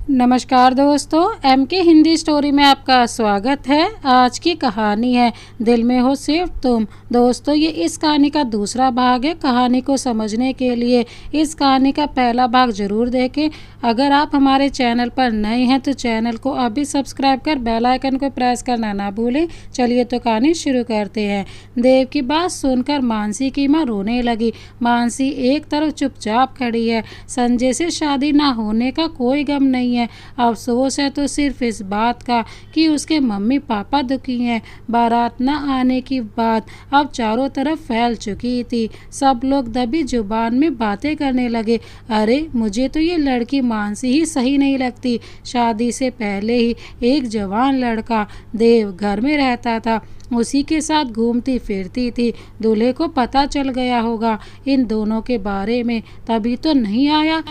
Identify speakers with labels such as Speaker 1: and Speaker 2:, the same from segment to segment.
Speaker 1: नमस्कार दोस्तों, एम के हिंदी स्टोरी में आपका स्वागत है। आज की कहानी है दिल में हो सिर्फ तुम। दोस्तों, ये इस कहानी का दूसरा भाग है। कहानी को समझने के लिए इस कहानी का पहला भाग जरूर देखें। अगर आप हमारे चैनल पर नए हैं तो चैनल को अभी सब्सक्राइब कर बेल आइकन को प्रेस करना ना भूलें। चलिए तो कहानी शुरू करते हैं। देव की बात सुनकर मानसी की माँ रोने लगी। मानसी एक तरफ चुपचाप खड़ी है। संजय से शादी ना होने का कोई गम नहीं है, अफसोस है तो सिर्फ इस बात का कि उसके मम्मी पापा दुखी हैं। बारात न आने की बात अब चारों तरफ फैल चुकी थी। सब लोग दबी जुबान में बातें करने लगे। अरे, मुझे तो ये लड़की मानसी ही सही नहीं लगती। शादी से पहले ही एक जवान लड़का देव घर में रहता था, उसी के साथ घूमती फिरती थी। दूल्हे को पता चल गया होगा इन दोनों के बारे में, तभी तो नहीं आया।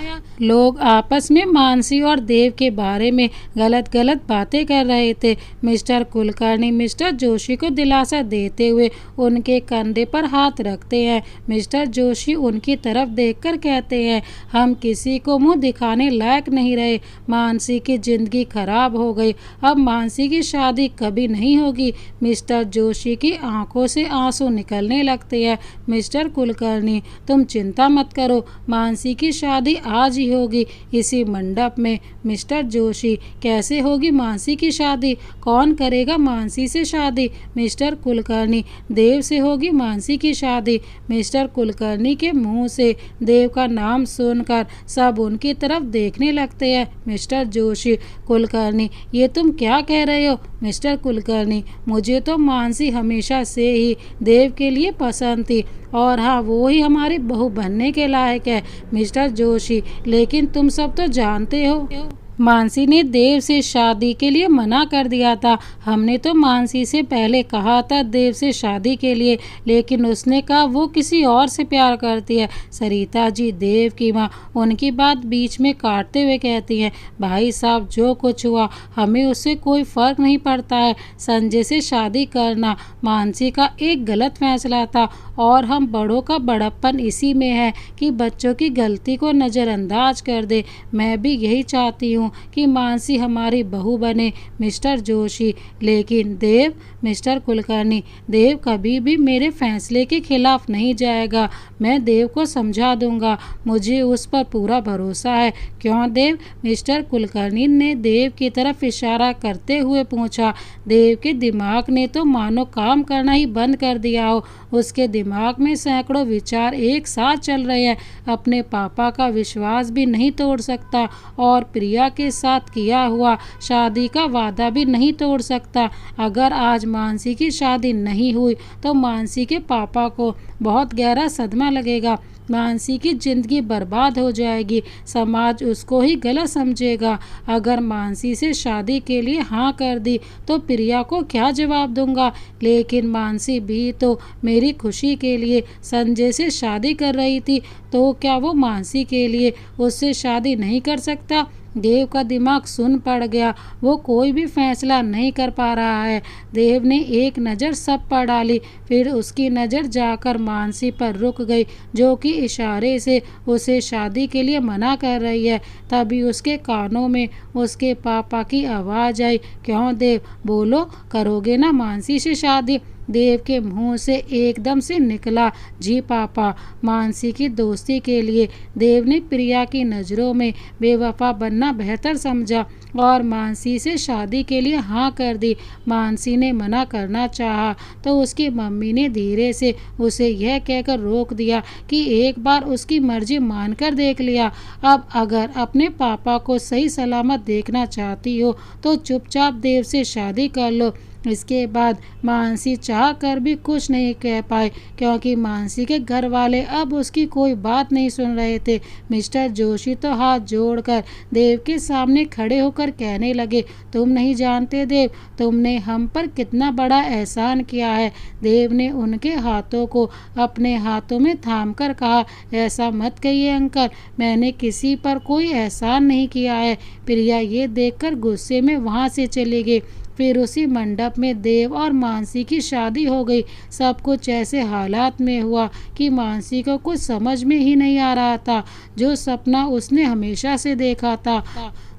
Speaker 1: लोग आपस में मानसी और देव के बारे में गलत गलत बातें कर रहे थे। मिस्टर कुलकर्णी मिस्टर जोशी को दिलासा देते हुए उनके कंधे पर हाथ रखते हैं। मिस्टर जोशी उनकी तरफ देखकर कहते हैं, हम किसी को मुंह दिखाने लायक नहीं रहे। मानसी की जिंदगी खराब हो गई। अब मानसी की शादी कभी नहीं होगी। मिस्टर जोशी की आंखों से आंसू निकलने लगते हैं। मिस्टर कुलकर्णी, तुम चिंता मत करो, मानसी की शादी आज ही होगी, इसी मंडप में। मिस्टर जोशी, कैसे होगी मानसी की शादी? कौन करेगा मानसी से शादी? मिस्टर कुलकर्णी, देव से होगी मानसी की शादी। मिस्टर कुलकर्णी के मुंह से देव का नाम सुनकर सब उनकी तरफ देखने लगते हैं। मिस्टर जोशी, कुलकर्णी, ये तुम क्या कह रहे हो? मिस्टर कुलकर्णी, मुझे तो मानसी हमेशा से ही देव के लिए पसंद थी, और हाँ, वो ही हमारी बहू बनने के लायक है। मिस्टर जोशी, लेकिन तुम सब तो जानते हो मानसी ने देव से शादी के लिए मना कर दिया था। हमने तो मानसी से पहले कहा था देव से शादी के लिए, लेकिन उसने कहा वो किसी और से प्यार करती है। सरिता जी, देव की माँ, उनकी बात बीच में काटते हुए कहती हैं, भाई साहब, जो कुछ हुआ हमें उससे कोई फर्क नहीं पड़ता है। संजय से शादी करना मानसी का एक गलत फैसला था, और हम बड़ों का बड़प्पन इसी में है कि बच्चों की गलती को नज़रअंदाज कर दे। मैं भी यही चाहती हूँ कि मानसी हमारी बहू बने। मिस्टर जोशी, लेकिन देव? मिस्टर कुलकर्णी, देव कभी भी मेरे फैसले के खिलाफ नहीं जाएगा। मैं देव को समझा दूंगा, मुझे उस पर पूरा भरोसा है। क्यों देव? मिस्टर कुलकर्णी ने देव की तरफ इशारा करते हुए पूछा। देव के दिमाग ने तो मानो काम करना ही बंद कर दिया हो। उसके दिमाग में सैकड़ों विचार एक साथ चल रहे हैं। अपने पापा का विश्वास भी नहीं तोड़ सकता, और प्रिया के साथ किया हुआ शादी का वादा भी नहीं तोड़ सकता। अगर आज मानसी की शादी नहीं हुई तो मानसी के पापा को बहुत गहरा सदमा लगेगा। मानसी की जिंदगी बर्बाद हो जाएगी। समाज उसको ही गलत समझेगा। अगर मानसी से शादी के लिए हाँ कर दी तो प्रिया को क्या जवाब दूंगा? लेकिन मानसी भी तो मेरी खुशी के लिए संजय से शादी कर रही थी, तो क्या वो मानसी के लिए उससे शादी नहीं कर सकता? देव का दिमाग सुन पड़ गया। वो कोई भी फैसला नहीं कर पा रहा है। देव ने एक नज़र सब पर डाली, फिर उसकी नज़र जाकर मानसी पर रुक गई, जो कि इशारे से उसे शादी के लिए मना कर रही है। तभी उसके कानों में उसके पापा की आवाज़ आई, क्यों देव, बोलो, करोगे ना मानसी से शादी? देव के मुंह से एकदम से निकला, जी पापा। मानसी की दोस्ती के लिए देव ने प्रिया की नज़रों में बेवफा बनना बेहतर समझा और मानसी से शादी के लिए हाँ कर दी। मानसी ने मना करना चाहा तो उसकी मम्मी ने धीरे से उसे यह कहकर रोक दिया कि एक बार उसकी मर्जी मानकर देख लिया। अब अगर अपने पापा को सही सलामत देखना चाहती हो तो चुपचाप देव से शादी कर लो। इसके बाद मानसी चाह कर भी कुछ नहीं कह पाए, क्योंकि मानसी के घर वाले अब उसकी कोई बात नहीं सुन रहे थे। मिस्टर जोशी तो हाथ जोड़कर देव के सामने खड़े होकर कहने लगे, तुम नहीं जानते देव, तुमने हम पर कितना बड़ा एहसान किया है। देव ने उनके हाथों को अपने हाथों में थामकर कहा, ऐसा मत कहिए अंकल, मैंने किसी पर कोई एहसान नहीं किया है। प्रिया ये देखकर गुस्से में वहाँ से चली गई। फिर उसी मंडप में देव और मानसी की शादी हो गई। सब कुछ ऐसे हालात में हुआ कि मानसी को कुछ समझ में ही नहीं आ रहा था। जो सपना उसने हमेशा से देखा था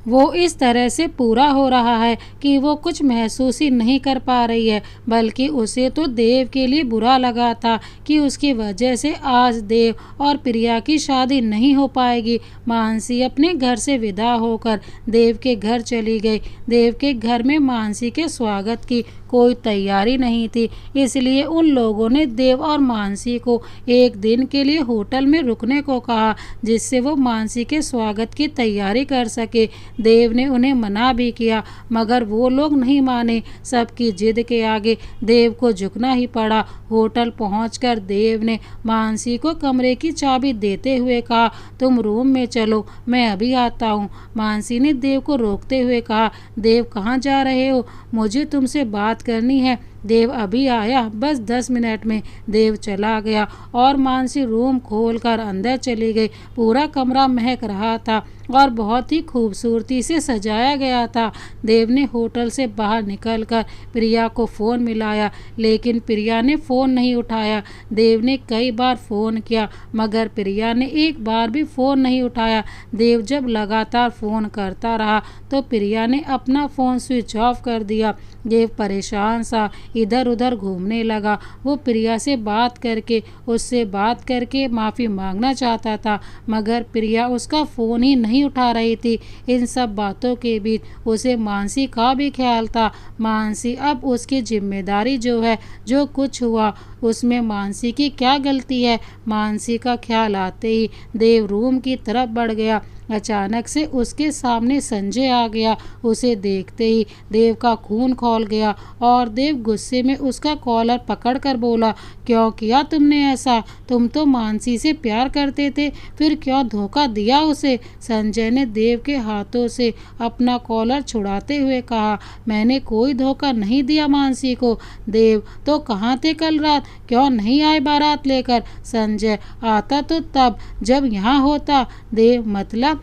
Speaker 1: वो इस तरह से पूरा हो रहा है कि वो कुछ महसूस ही नहीं कर पा रही है, बल्कि उसे तो देव के लिए बुरा लगा था कि उसकी वजह से आज देव और प्रिया की शादी नहीं हो पाएगी। मानसी अपने घर से विदा होकर देव के घर चली गई। देव के घर में मानसी के स्वागत की कोई तैयारी नहीं थी, इसलिए उन लोगों ने देव और मानसी को एक दिन के लिए होटल में रुकने को कहा, जिससे वो मानसी के स्वागत की तैयारी कर सके। देव ने उन्हें मना भी किया, मगर वो लोग नहीं माने। सबकी जिद के आगे देव को झुकना ही पड़ा। होटल पहुंचकर देव ने मानसी को कमरे की चाबी देते हुए कहा, तुम रूम में चलो, मैं अभी आता हूँ। मानसी ने देव को रोकते हुए कहा, देव कहाँ जा रहे हो? मुझे तुमसे बात करनी है। देव अभी आया, बस 10 मिनट में। देव चला गया और मानसी रूम खोलकर अंदर चली गई। पूरा कमरा महक रहा था और बहुत ही खूबसूरती से सजाया गया था। देव ने होटल से बाहर निकलकर प्रिया को फ़ोन मिलाया, लेकिन प्रिया ने फ़ोन नहीं उठाया। देव ने कई बार फ़ोन किया, मगर प्रिया ने एक बार भी फ़ोन नहीं उठाया। देव जब लगातार फ़ोन करता रहा तो प्रिया ने अपना फ़ोन स्विच ऑफ कर दिया। देव परेशान सा इधर उधर घूमने लगा। वो प्रिया से उससे बात करके माफ़ी मांगना चाहता था, मगर प्रिया उसका फ़ोन ही नहीं उठा रही थी। इन सब बातों के बीच उसे मानसी का भी ख्याल था। मानसी अब उसकी जिम्मेदारी जो कुछ हुआ उसमें मानसी की क्या गलती है? मानसी का ख्याल आते ही देव रूम की तरफ बढ़ गया। अचानक से उसके सामने संजय आ गया। उसे देखते ही देव का खून खौल गया और देव गुस्से में उसका कॉलर पकड़कर बोला, क्यों किया तुमने ऐसा? तुम तो मानसी से प्यार करते थे, फिर क्यों धोखा दिया उसे? संजय ने देव के हाथों से अपना कॉलर छुड़ाते हुए कहा, मैंने कोई धोखा नहीं दिया मानसी को। देव, तो कहाँ थे कल रात? क्यों नहीं आए बारात लेकर? संजय, आता तो तब जब यहाँ होता। देव, मतलब?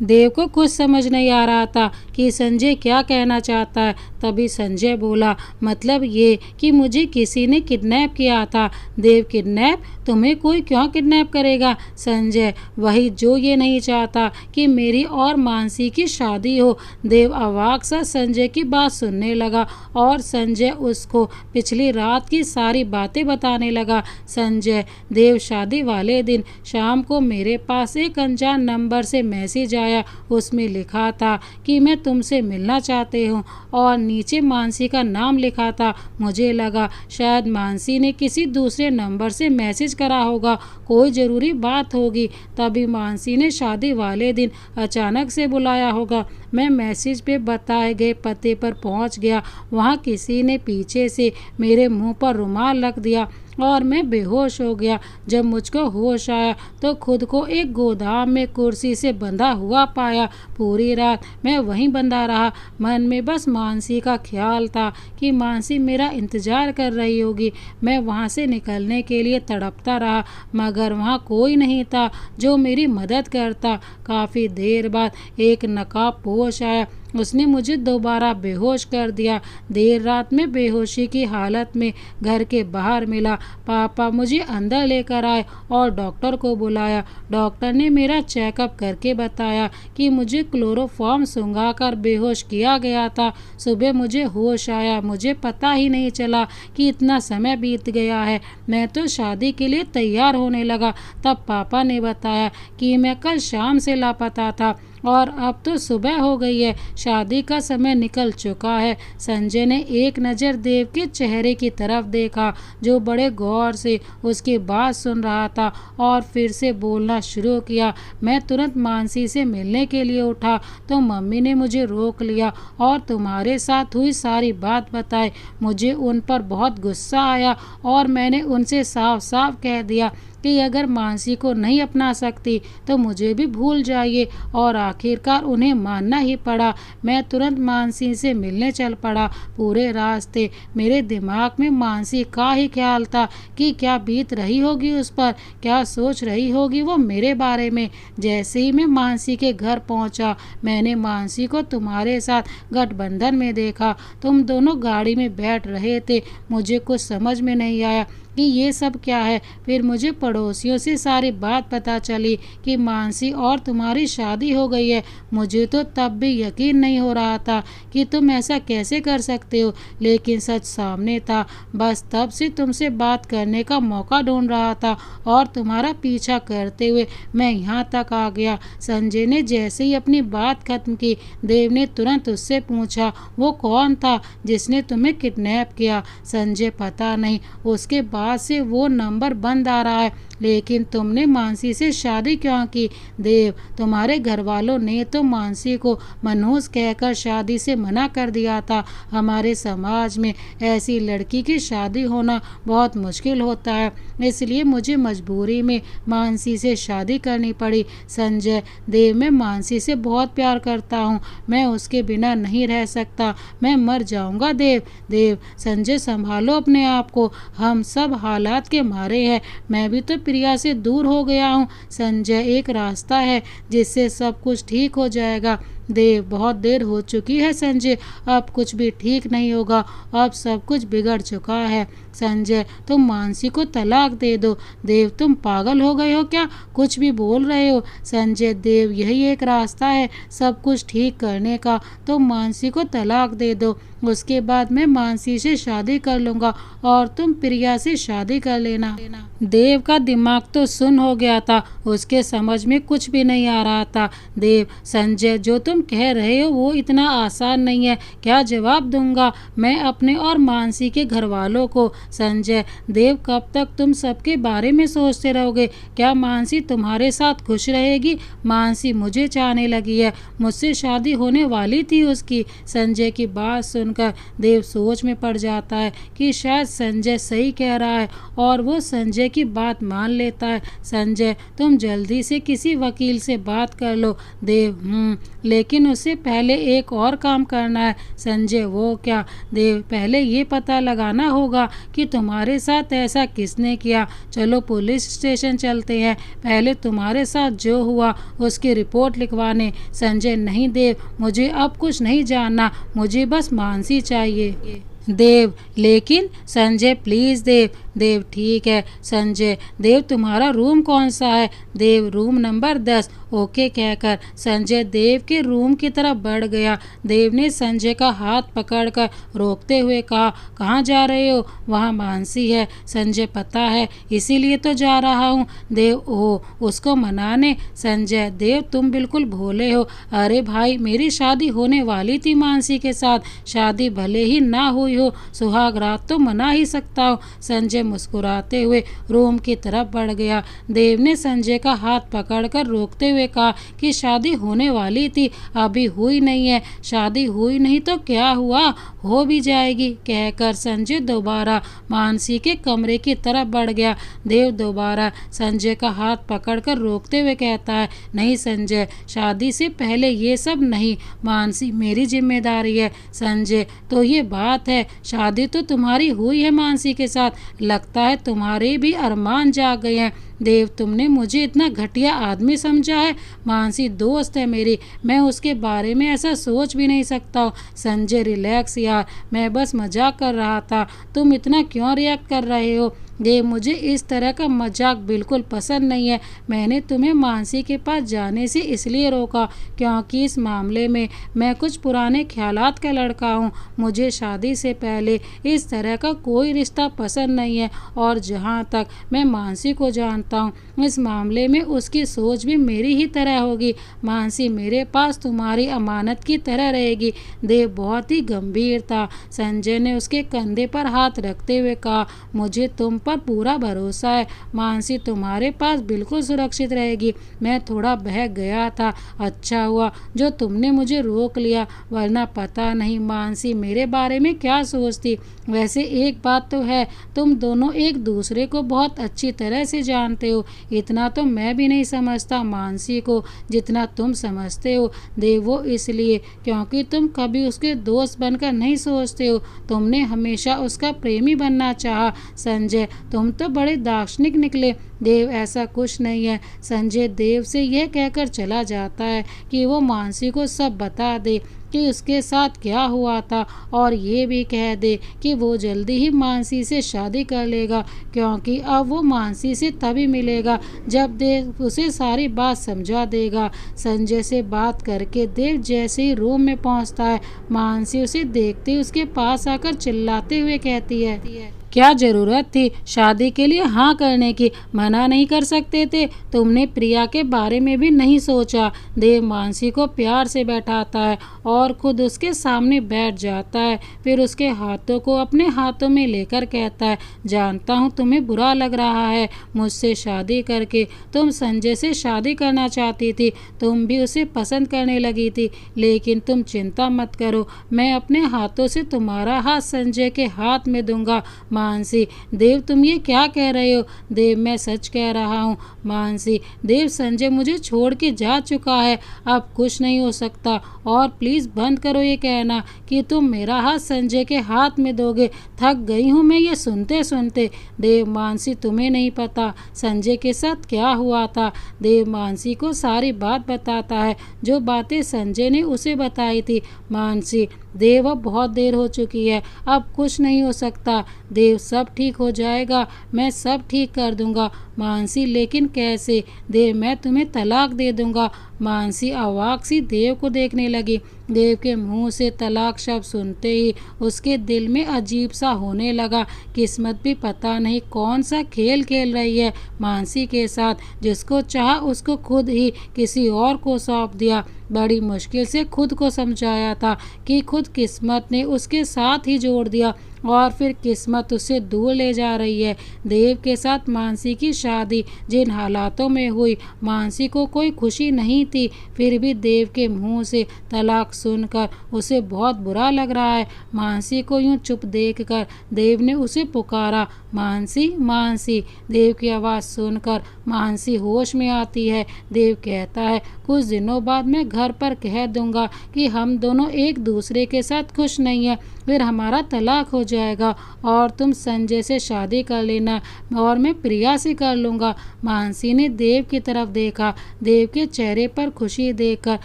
Speaker 1: देव को कुछ समझ नहीं आ रहा था कि संजय क्या कहना चाहता है। तभी संजय बोला, मतलब ये कि मुझे किसी ने किडनैप किया था। देव, किडनैप? तुम्हें कोई क्यों किडनैप करेगा? संजय, वही जो ये नहीं चाहता कि मेरी और मानसी की शादी हो। देव अवाक सा संजय की बात सुनने लगा और संजय उसको पिछली रात की सारी बातें बताने लगा। संजय, देव, शादी वाले दिन शाम को मेरे पास एक अनजान नंबर से मैसेज आया। उसमें लिखा था कि मैं तुमसे मिलना चाहते हूँ और नीचे मानसी का नाम लिखा था। मुझे लगा शायद मानसी ने किसी दूसरे नंबर से मैसेज करा होगा, कोई ज़रूरी बात होगी, तभी मानसी ने शादी वाले दिन अचानक से बुलाया होगा। मैं मैसेज पे बताए गए पते पर पहुंच गया। वहां किसी ने पीछे से मेरे मुंह पर रुमाल रख दिया और मैं बेहोश हो गया। जब मुझको होश आया तो खुद को एक गोदाम में कुर्सी से बंधा हुआ पाया। पूरी रात मैं वहीं बंधा रहा। मन में बस मानसी का ख्याल था कि मानसी मेरा इंतज़ार कर रही होगी। मैं वहां से निकलने के लिए तड़पता रहा, मगर वहां कोई नहीं था जो मेरी मदद करता। काफ़ी देर बाद एक नकाबपोश आया। उसने मुझे दोबारा बेहोश कर दिया। देर रात में बेहोशी की हालत में घर के बाहर मिला। पापा मुझे अंदर लेकर आए और डॉक्टर को बुलाया। डॉक्टर ने मेरा चेकअप करके बताया कि मुझे क्लोरोफॉर्म सुंघाकर बेहोश किया गया था। सुबह मुझे होश आया। मुझे पता ही नहीं चला कि इतना समय बीत गया है। मैं तो शादी के लिए तैयार होने लगा, तब पापा ने बताया कि मैं कल शाम से लापता था और अब तो सुबह हो गई है। शादी का समय निकल चुका है। संजय ने एक नज़र देव के चेहरे की तरफ देखा, जो बड़े गौर से उसकी बात सुन रहा था, और फिर से बोलना शुरू किया। मैं तुरंत मानसी से मिलने के लिए उठा तो मम्मी ने मुझे रोक लिया और तुम्हारे साथ हुई सारी बात बताई। मुझे उन पर बहुत गुस्सा आया और मैंने उनसे साफ साफ कह दिया कि अगर मानसी को नहीं अपना सकती तो मुझे भी भूल जाइए, और आखिरकार उन्हें मानना ही पड़ा। मैं तुरंत मानसी से मिलने चल पड़ा। पूरे रास्ते मेरे दिमाग में मानसी का ही ख्याल था कि क्या बीत रही होगी उस पर, क्या सोच रही होगी वो मेरे बारे में। जैसे ही मैं मानसी के घर पहुंचा, मैंने मानसी को तुम्हारे साथ गठबंधन में देखा। तुम दोनों गाड़ी में बैठ रहे थे। मुझे कुछ समझ में नहीं आया कि ये सब क्या है। फिर मुझे पड़ोसियों से सारी बात पता चली कि मानसी और तुम्हारी शादी हो गई है। मुझे तो तब भी यकीन नहीं हो रहा था कि तुम ऐसा कैसे कर सकते हो, लेकिन सच सामने था। बस तब से तुमसे बात करने का मौका ढूंढ रहा था और तुम्हारा पीछा करते हुए मैं यहाँ तक आ गया। संजय ने जैसे ही अपनी बात खत्म की, देव ने तुरंत उससे पूछा, वो कौन था जिसने तुम्हें किडनैप किया? संजय, पता नहीं, उसके बाद से वो नंबर बंद आ रहा है। लेकिन तुमने मानसी से शादी क्यों की? देव, तुम्हारे घर वालों ने तो मानसी को मनहूस कहकर शादी से मना कर दिया था। हमारे समाज में ऐसी लड़की की शादी होना बहुत मुश्किल होता है, इसलिए मुझे मजबूरी में मानसी से शादी करनी पड़ी। संजय, देव, मैं मानसी से बहुत प्यार करता हूँ। मैं उसके बिना नहीं रह सकता। मैं मर जाऊँगा। देव, देव, संजय, संभालो अपने आप को। हम सब हालात के मारे हैं। मैं भी तो प्रिया से दूर हो गया हूँ। संजय, एक रास्ता है जिससे सब कुछ ठीक हो जाएगा। देव, बहुत देर हो चुकी है संजय, अब कुछ भी ठीक नहीं होगा। अब सब कुछ बिगड़ चुका है। संजय, तुम मानसी को तलाक दे दो। देव, तुम पागल हो गए हो क्या? कुछ भी बोल रहे हो। संजय, देव, यही एक रास्ता है सब कुछ ठीक करने का। तुम मानसी को तलाक दे दो, उसके बाद मैं मानसी से शादी कर लूँगा और तुम प्रिया से शादी कर लेना। देव का दिमाग तो सुन्न हो गया था, उसके समझ में कुछ भी नहीं आ रहा था। देव, संजय, जो तुम कह रहे हो वो इतना आसान नहीं है। क्या जवाब दूंगा मैं अपने और मानसी के घर वालों को? संजय, देव, कब तक तुम सबके बारे में सोचते रहोगे? क्या मानसी तुम्हारे साथ खुश रहेगी? मानसी मुझे चाहने लगी है, मुझसे शादी होने वाली थी उसकी। संजय की बात सुनकर देव सोच में पड़ जाता है कि शायद संजय सही कह रहा है और वो संजय की बात मान लेता है। संजय, तुम जल्दी से किसी वकील से बात कर लो। देव, लेकिन उससे पहले एक और काम करना है। संजय, वो क्या? देव, पहले ये पता लगाना होगा कि तुम्हारे साथ ऐसा किसने किया। चलो पुलिस स्टेशन चलते हैं, पहले तुम्हारे साथ जो हुआ उसकी रिपोर्ट लिखवाने। संजय, नहीं देव, मुझे अब कुछ नहीं जानना, मुझे बस मानसी चाहिए। देव, लेकिन संजय, प्लीज़ देव। देव, ठीक है। संजय, देव, तुम्हारा रूम कौन सा है? देव, रूम नंबर 10। ओके कहकर संजय देव के रूम की तरफ बढ़ गया। देव ने संजय का हाथ पकड़कर रोकते हुए कहा, कहाँ जा रहे हो? वहाँ मानसी है। संजय, पता है, इसीलिए तो जा रहा हूँ। देव, ओह, उसको मनाने? संजय, देव, तुम बिल्कुल भोले हो। अरे भाई, मेरी शादी होने वाली थी मानसी के साथ। शादी भले ही ना हुई हो, सुहाग रात तो मना ही सकता हूँ। संजय मुस्कुराते हुए रूम की तरफ बढ़ गया। देव ने संजय का हाथ पकड़कर रोकते हुए कहा कि शादी होने वाली थी, अभी हुई नहीं है। शादी हुई नहीं तो क्या हुआ, हो भी जाएगी, कहकर संजय दोबारा मानसी के कमरे की तरफ बढ़ गया। देव दोबारा संजय का हाथ पकड़कर रोकते हुए कहता है, नहीं संजय, शादी से पहले ये सब नहीं, मानसी मेरी जिम्मेदारी है। संजय, तो ये बात है, शादी तो तुम्हारी हुई है मानसी के साथ, लगता है तुम्हारे भी अरमान जाग गए हैं। देव, तुमने मुझे इतना घटिया आदमी समझा है? मानसी दोस्त है मेरी, मैं उसके बारे में ऐसा सोच भी नहीं सकता हूँ। संजय, रिलैक्स यार, मैं बस मजाक कर रहा था, तुम इतना क्यों रिएक्ट कर रहे हो? देव, मुझे इस तरह का मजाक बिल्कुल पसंद नहीं है। मैंने तुम्हें मानसी के पास जाने से इसलिए रोका क्योंकि इस मामले में मैं कुछ पुराने ख्यालात का लड़का हूँ। मुझे शादी से पहले इस तरह का कोई रिश्ता पसंद नहीं है और जहाँ तक मैं मानसी को जानता हूँ, इस मामले में उसकी सोच भी मेरी ही तरह होगी। मानसी मेरे पास तुम्हारी अमानत की तरह रहेगी। देव बहुत ही गंभीर था। संजय ने उसके कंधे पर हाथ रखते हुए कहा, मुझे तुम पर पूरा भरोसा है। मानसी तुम्हारे पास बिल्कुल सुरक्षित रहेगी। मैं थोड़ा बहक गया था, अच्छा हुआ जो तुमने मुझे रोक लिया, वरना पता नहीं मानसी मेरे बारे में क्या सोचती। वैसे एक बात तो है, तुम दोनों एक दूसरे को बहुत अच्छी तरह से जानते हो। इतना तो मैं भी नहीं समझता मानसी को जितना तुम समझते हो। देव, वो इसलिए क्योंकि तुम कभी उसके दोस्त बनकर नहीं सोचते हो, तुमने हमेशा उसका प्रेमी बनना चाहा। संजय, तुम तो बड़े दार्शनिक निकले। देव, ऐसा कुछ नहीं है। संजय देव से यह कहकर चला जाता है कि वो मानसी को सब बता दे। कि उसके साथ क्या हुआ था और ये भी कह दे कि वो जल्दी ही मानसी से शादी कर लेगा, क्योंकि अब वो मानसी से तभी मिलेगा जब देव उसे सारी बात समझा देगा। संजय से बात करके देव जैसे ही रूम में पहुंचता है, मानसी उसे देखते ही उसके पास आकर चिल्लाते हुए कहती है, क्या जरूरत थी शादी के लिए हाँ करने की, मना नहीं कर सकते थे, तुमने प्रिया के बारे में भी नहीं सोचा। देव मानसी को प्यार से बैठाता है और खुद उसके सामने बैठ जाता है, फिर उसके हाथों को अपने हाथों में लेकर कहता है, जानता हूँ तुम्हें बुरा लग रहा है मुझसे शादी करके, तुम संजय से शादी करना चाहती थी, तुम भी उसे पसंद करने लगी थी, लेकिन तुम चिंता मत करो, मैं अपने हाथों से तुम्हारा हाथ संजय के हाथ में दूंगा। मानसी, देव तुम ये क्या कह रहे हो? देव मैं सच कह रहा हूँ। मानसी, देव संजय मुझे छोड़ के जा चुका है, अब कुछ नहीं हो सकता, और प्लीज़ बंद करो ये कहना कि तुम मेरा हाथ संजय के हाथ में दोगे, थक गई हूँ मैं ये सुनते सुनते। देव मानसी, तुम्हें नहीं पता संजय के साथ क्या हुआ था। देव मानसी को सारी बात बताता है, जो बातें संजय ने उसे बताई थी। मानसी, देव अब बहुत देर हो चुकी है, अब कुछ नहीं हो सकता, देव सब ठीक हो जाएगा, मैं सब ठीक कर दूंगा। मानसी, लेकिन कैसे? देव मैं तुम्हें तलाक दे दूंगा। मानसी अवाक सी देव को देखने लगी। देव के मुंह से तलाक शब्द सुनते ही उसके दिल में अजीब सा होने लगा। किस्मत भी पता नहीं कौन सा खेल खेल रही है मानसी के साथ, जिसको चाहा उसको खुद ही किसी और को सौंप दिया। बड़ी मुश्किल से खुद को समझाया था कि खुद किस्मत ने उसके साथ ही जोड़ दिया, और फिर किस्मत उसे दूर ले जा रही है। देव के साथ मानसी की शादी जिन हालातों में हुई, मानसी को कोई खुशी नहीं थी, फिर भी देव के मुंह से तलाक सुनकर उसे बहुत बुरा लग रहा है। मानसी को यूं चुप देखकर देव ने उसे पुकारा, मानसी मानसी। देव की आवाज़ सुनकर मानसी होश में आती है। देव कहता है, कुछ दिनों बाद मैं घर पर कह दूंगा कि हम दोनों एक दूसरे के साथ खुश नहीं हैं, फिर हमारा तलाक हो जाएगा और तुम संजय से शादी कर लेना और मैं प्रिया से कर लूँगा। मानसी ने देव की तरफ देखा। देव के चेहरे पर खुशी देखकर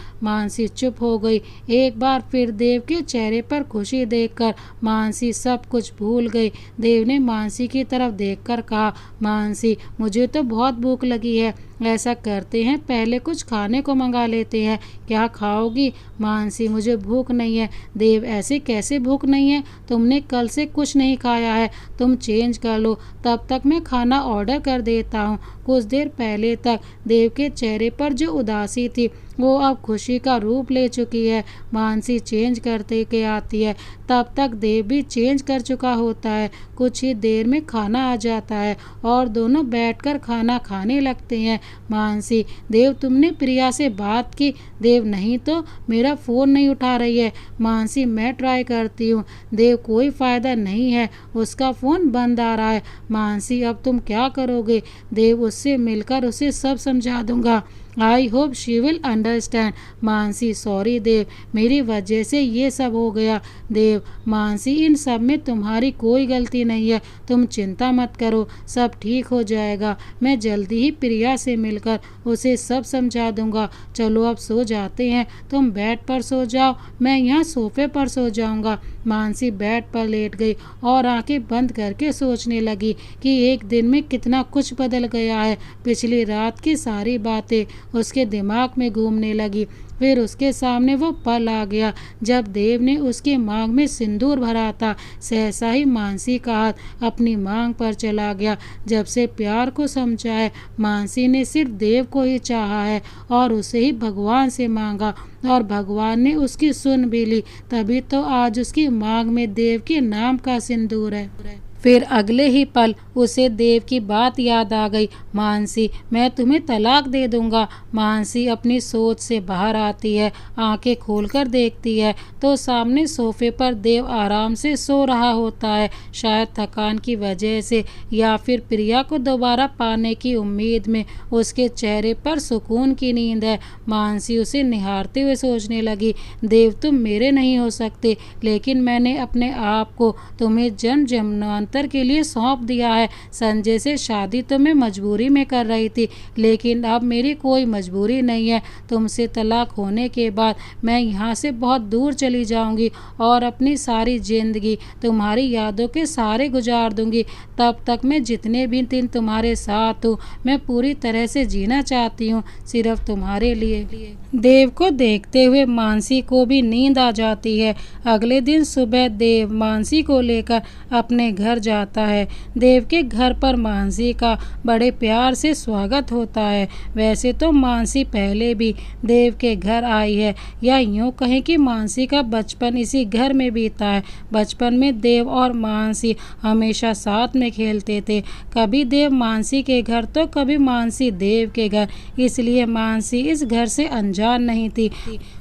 Speaker 1: मानसी चुप हो गई। एक बार फिर देव के चेहरे पर खुशी देखकर मानसी सब कुछ भूल गई। देव ने मानसी की तरफ देखकर कहा, मानसी मुझे तो बहुत भूख लगी है, ऐसा करते हैं पहले कुछ खाने को मंगा लेते हैं, क्या खाओगी? मानसी, मुझे भूख नहीं है। देव, ऐसे कैसे भूख नहीं है, तुमने कल से कुछ नहीं खाया है, तुम चेंज कर लो, तब तक मैं खाना ऑर्डर कर देता हूँ। कुछ देर पहले तक देव के चेहरे पर जो उदासी थी वो अब खुशी का रूप ले चुकी है। मानसी चेंज करते के आती है, तब तक देव भी चेंज कर चुका होता है। कुछ ही देर में खाना आ जाता है और दोनों बैठकर खाना खाने लगते हैं। मानसी, देव तुमने प्रिया से बात की? देव, नहीं तो, मेरा फ़ोन नहीं उठा रही है। मानसी, मैं ट्राई करती हूँ। देव, कोई फ़ायदा नहीं है, उसका फ़ोन बंद आ रहा है। मानसी, अब तुम क्या करोगे? देव, उससे मिलकर उसे सब समझा दूंगा। I hope she will understand. Mansi, sorry Dev, मेरी वजह से ये सब हो गया। देव, मानसी, इन सब में तुम्हारी कोई गलती नहीं है, तुम चिंता मत करो, सब ठीक हो जाएगा, मैं जल्दी ही प्रिया से मिलकर उसे सब समझा दूंगा। चलो अब सो जाते हैं, तुम बेड पर सो जाओ, मैं यहाँ सोफे पर सो जाऊँगा। मानसी बेड पर लेट गई और आंखें बंद करके सोचने लगी कि एक दिन में कितना कुछ बदल गया है। पिछली रात की सारी बातें उसके दिमाग में घूमने लगी। फिर उसके सामने वो पल आ गया जब देव ने उसकी मांग में सिंदूर भरा था। सहसा ही मानसी का हाथ अपनी मांग पर चला गया। जब से प्यार को समझा है, मानसी ने सिर्फ देव को ही चाहा है और उसे ही भगवान से मांगा, और भगवान ने उसकी सुन भी ली, तभी तो आज उसकी मांग में देव के नाम का सिंदूर है। फिर अगले ही पल उसे देव की बात याद आ गई। मानसी, मैं तुम्हें तलाक दे दूंगा। मानसी अपनी सोच से बाहर आती है, आंखें खोलकर देखती है तो सामने सोफे पर देव आराम से सो रहा होता है। शायद थकान की वजह से या फिर प्रिया को दोबारा पाने की उम्मीद में उसके चेहरे पर सुकून की नींद है। मानसी उसे निहारते हुए सोचने लगी, देव तुम मेरे नहीं हो सकते, लेकिन मैंने अपने आप को तुम्हें जन्म जन्मांतर दफ्तर के लिए सौंप दिया है। संजय से शादी तो मैं मजबूरी में कर रही थी, लेकिन अब मेरी कोई मजबूरी नहीं है। तुमसे तलाक होने के बाद मैं यहाँ से बहुत दूर चली जाऊँगी और अपनी सारी जिंदगी तुम्हारी यादों के सहारे गुजार दूँगी। तब तक मैं जितने भी दिन तुम्हारे साथ हूँ, मैं पूरी तरह से जीना चाहती हूँ, सिर्फ तुम्हारे लिए। देव को देखते हुए मानसी को भी नींद आ जाती है। अगले दिन सुबह देव मानसी को लेकर अपने घर जाता है। देव के घर पर मानसी का बड़े प्यार से स्वागत होता है। वैसे तो मानसी पहले भी देव के घर आई है, या यूँ कहें कि मानसी का बचपन इसी घर में बीता है। बचपन में देव और मानसी हमेशा साथ में खेलते थे, कभी देव मानसी के घर तो कभी मानसी देव के घर, इसलिए मानसी इस घर से अनजान नहीं थी।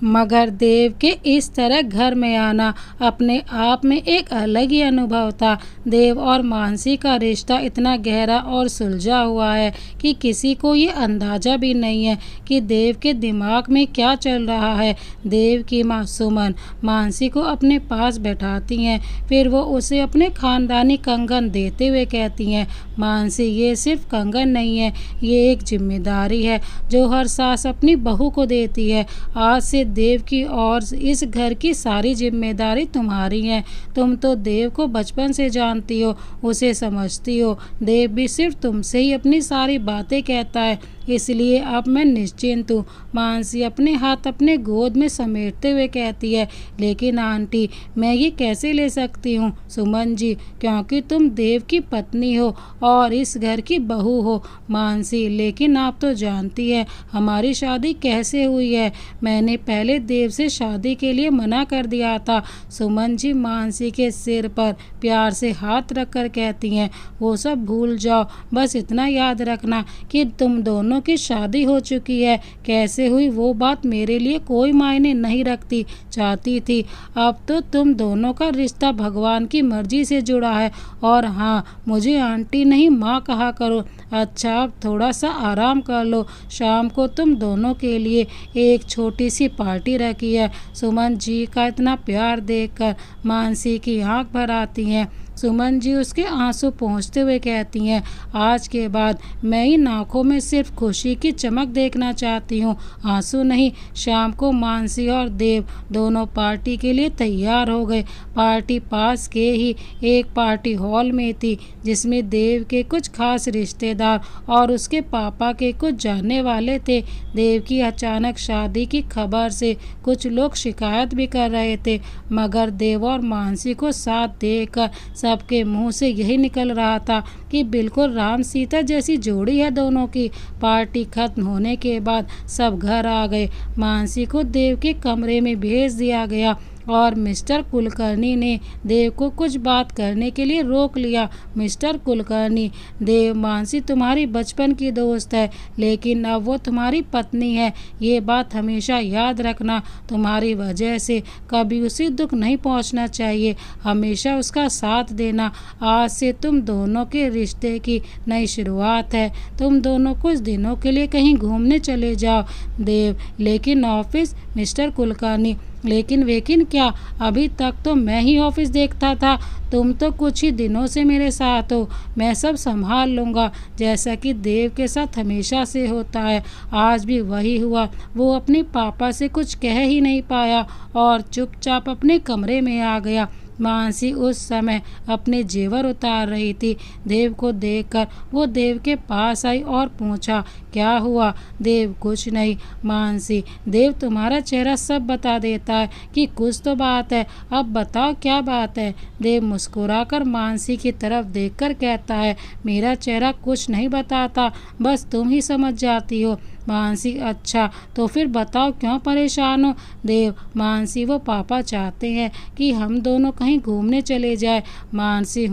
Speaker 1: मगर देव के इस तरह घर में आना अपने आप में एक अलग ही अनुभव था। देव और मानसी का रिश्ता इतना गहरा और सुलझा हुआ है कि किसी को ये अंदाजा भी नहीं है कि देव के दिमाग में क्या चल रहा है। देव की माँ सुमन मानसी को अपने पास बैठाती हैं, फिर वो उसे अपने खानदानी कंगन देते हुए कहती हैं, मानसी ये सिर्फ कंगन नहीं है, ये एक जिम्मेदारी है जो हर सास अपनी बहू को देती है। आज से देव की और इस घर की सारी जिम्मेदारी तुम्हारी है। तुम तो देव को बचपन से जानती हो, उसे समझती हो। देव भी सिर्फ तुमसे ही अपनी सारी बातें कहता है, इसलिए अब मैं निश्चिंत हूँ। मानसी अपने हाथ अपने गोद में समेटते हुए कहती है, लेकिन आंटी मैं ये कैसे ले सकती हूँ सुमन जी, क्योंकि तुम देव की पत्नी हो और इस घर की बहू हो। मानसी लेकिन आप तो जानती है हमारी शादी कैसे हुई है। मैंने पहले देव से शादी के लिए मना कर दिया था। सुमन जी मानसी के सिर पर प्यार से हाथ रखकर कहती हैं, वो सब भूल जाओ, बस इतना याद रखना कि तुम दोनों की शादी हो चुकी है। कैसे हुई वो बात मेरे लिए कोई मायने नहीं रखती। चाहती थी अब तो तुम दोनों का रिश्ता भगवान की मर्जी से जुड़ा है। और हाँ, मुझे आंटी नहीं माँ कहा करो। अच्छा अब थोड़ा सा आराम कर लो, शाम को तुम दोनों के लिए एक छोटी सी पार्टी रखी है। सुमन जी का इतना प्यार देखकर मानसी की आंख भर आती हैं। सुमन जी उसके आंसू पोंछते हुए कहती हैं, आज के बाद मैं इन आँखों में सिर्फ खुशी की चमक देखना चाहती हूँ, आंसू नहीं। शाम को मानसी और देव दोनों पार्टी के लिए तैयार हो गए। पार्टी पास के ही एक पार्टी हॉल में थी, जिसमें देव के कुछ खास रिश्तेदार और उसके पापा के कुछ जानने वाले थे। देव की अचानक शादी की खबर से कुछ लोग शिकायत भी कर रहे थे, मगर देव और मानसी को साथ देखकर सबके मुंह से यही निकल रहा था कि बिल्कुल राम सीता जैसी जोड़ी है दोनों की। पार्टी खत्म होने के बाद सब घर आ गए। मानसी को देव के कमरे में भेज दिया गया और मिस्टर कुलकर्णी ने देव को कुछ बात करने के लिए रोक लिया। मिस्टर कुलकर्णी, देव मानसी तुम्हारी बचपन की दोस्त है, लेकिन अब वो तुम्हारी पत्नी है। ये बात हमेशा याद रखना, तुम्हारी वजह से कभी उसे दुख नहीं पहुंचना चाहिए। हमेशा उसका साथ देना। आज से तुम दोनों के रिश्ते की नई शुरुआत है। तुम दोनों कुछ दिनों के लिए कहीं घूमने चले जाओ। देव, लेकिन ऑफिस? मिस्टर कुलकर्णी, लेकिन क्या? अभी तक तो मैं ही ऑफिस देखता था, तुम तो कुछ ही दिनों से मेरे साथ हो। मैं सब संभाल लूँगा, जैसा कि देव के साथ हमेशा से होता है। आज भी वही हुआ। वो अपने पापा से कुछ कह ही नहीं पाया और चुपचाप अपने कमरे में आ गया। मानसी उस समय अपने जेवर उतार रही थी। देव को देखकर वो देव के पास आई और पूछा, क्या हुआ? देव, कुछ नहीं। मानसी, देव तुम्हारा चेहरा सब बता देता है कि कुछ तो बात है, अब बताओ क्या बात है। देव मुस्कुराकर मानसी की तरफ देखकर कहता है, मेरा चेहरा कुछ नहीं बताता, बस तुम ही समझ जाती हो। मानसी, अच्छा तो फिर बताओ क्यों परेशान हो? देव, मानसी, वो पापा चाहते हैं कि हम दोनों कहीं घूमने चले जाए। मानसी,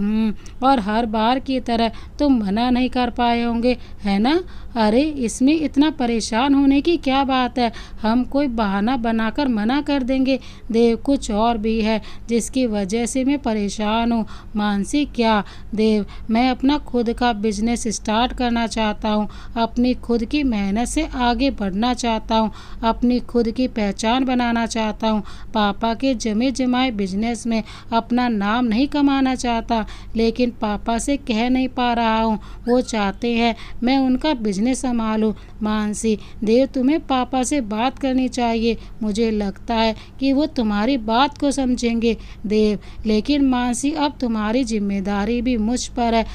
Speaker 1: और हर बार की तरह तुम मना नहीं कर पाए होंगे, है ना? अरे इसमें इतना परेशान होने की क्या बात है, हम कोई बहाना बनाकर मना कर देंगे। देव, कुछ और भी है जिसकी वजह से मैं परेशान हूँ। मानसी, क्या? देव, मैं अपना खुद का बिजनेस स्टार्ट करना चाहता हूँ, अपनी खुद की मेहनत से से आगे बढ़ना चाहता हूँ, अपनी खुद की पहचान बनाना चाहता हूँ। पापा के जमे जमाए बिजनेस में अपना नाम नहीं कमाना चाहता, लेकिन पापा से कह नहीं पा रहा हूँ। वो चाहते हैं मैं उनका बिजनेस संभालूँ। मानसी, देव तुम्हें पापा से बात करनी चाहिए। मुझे लगता है कि वो तुम्हारी बात को समझेंगे। देव, लेकिन मानसी अब तुम्हारी जिम्मेदारी भी मुझ पर है।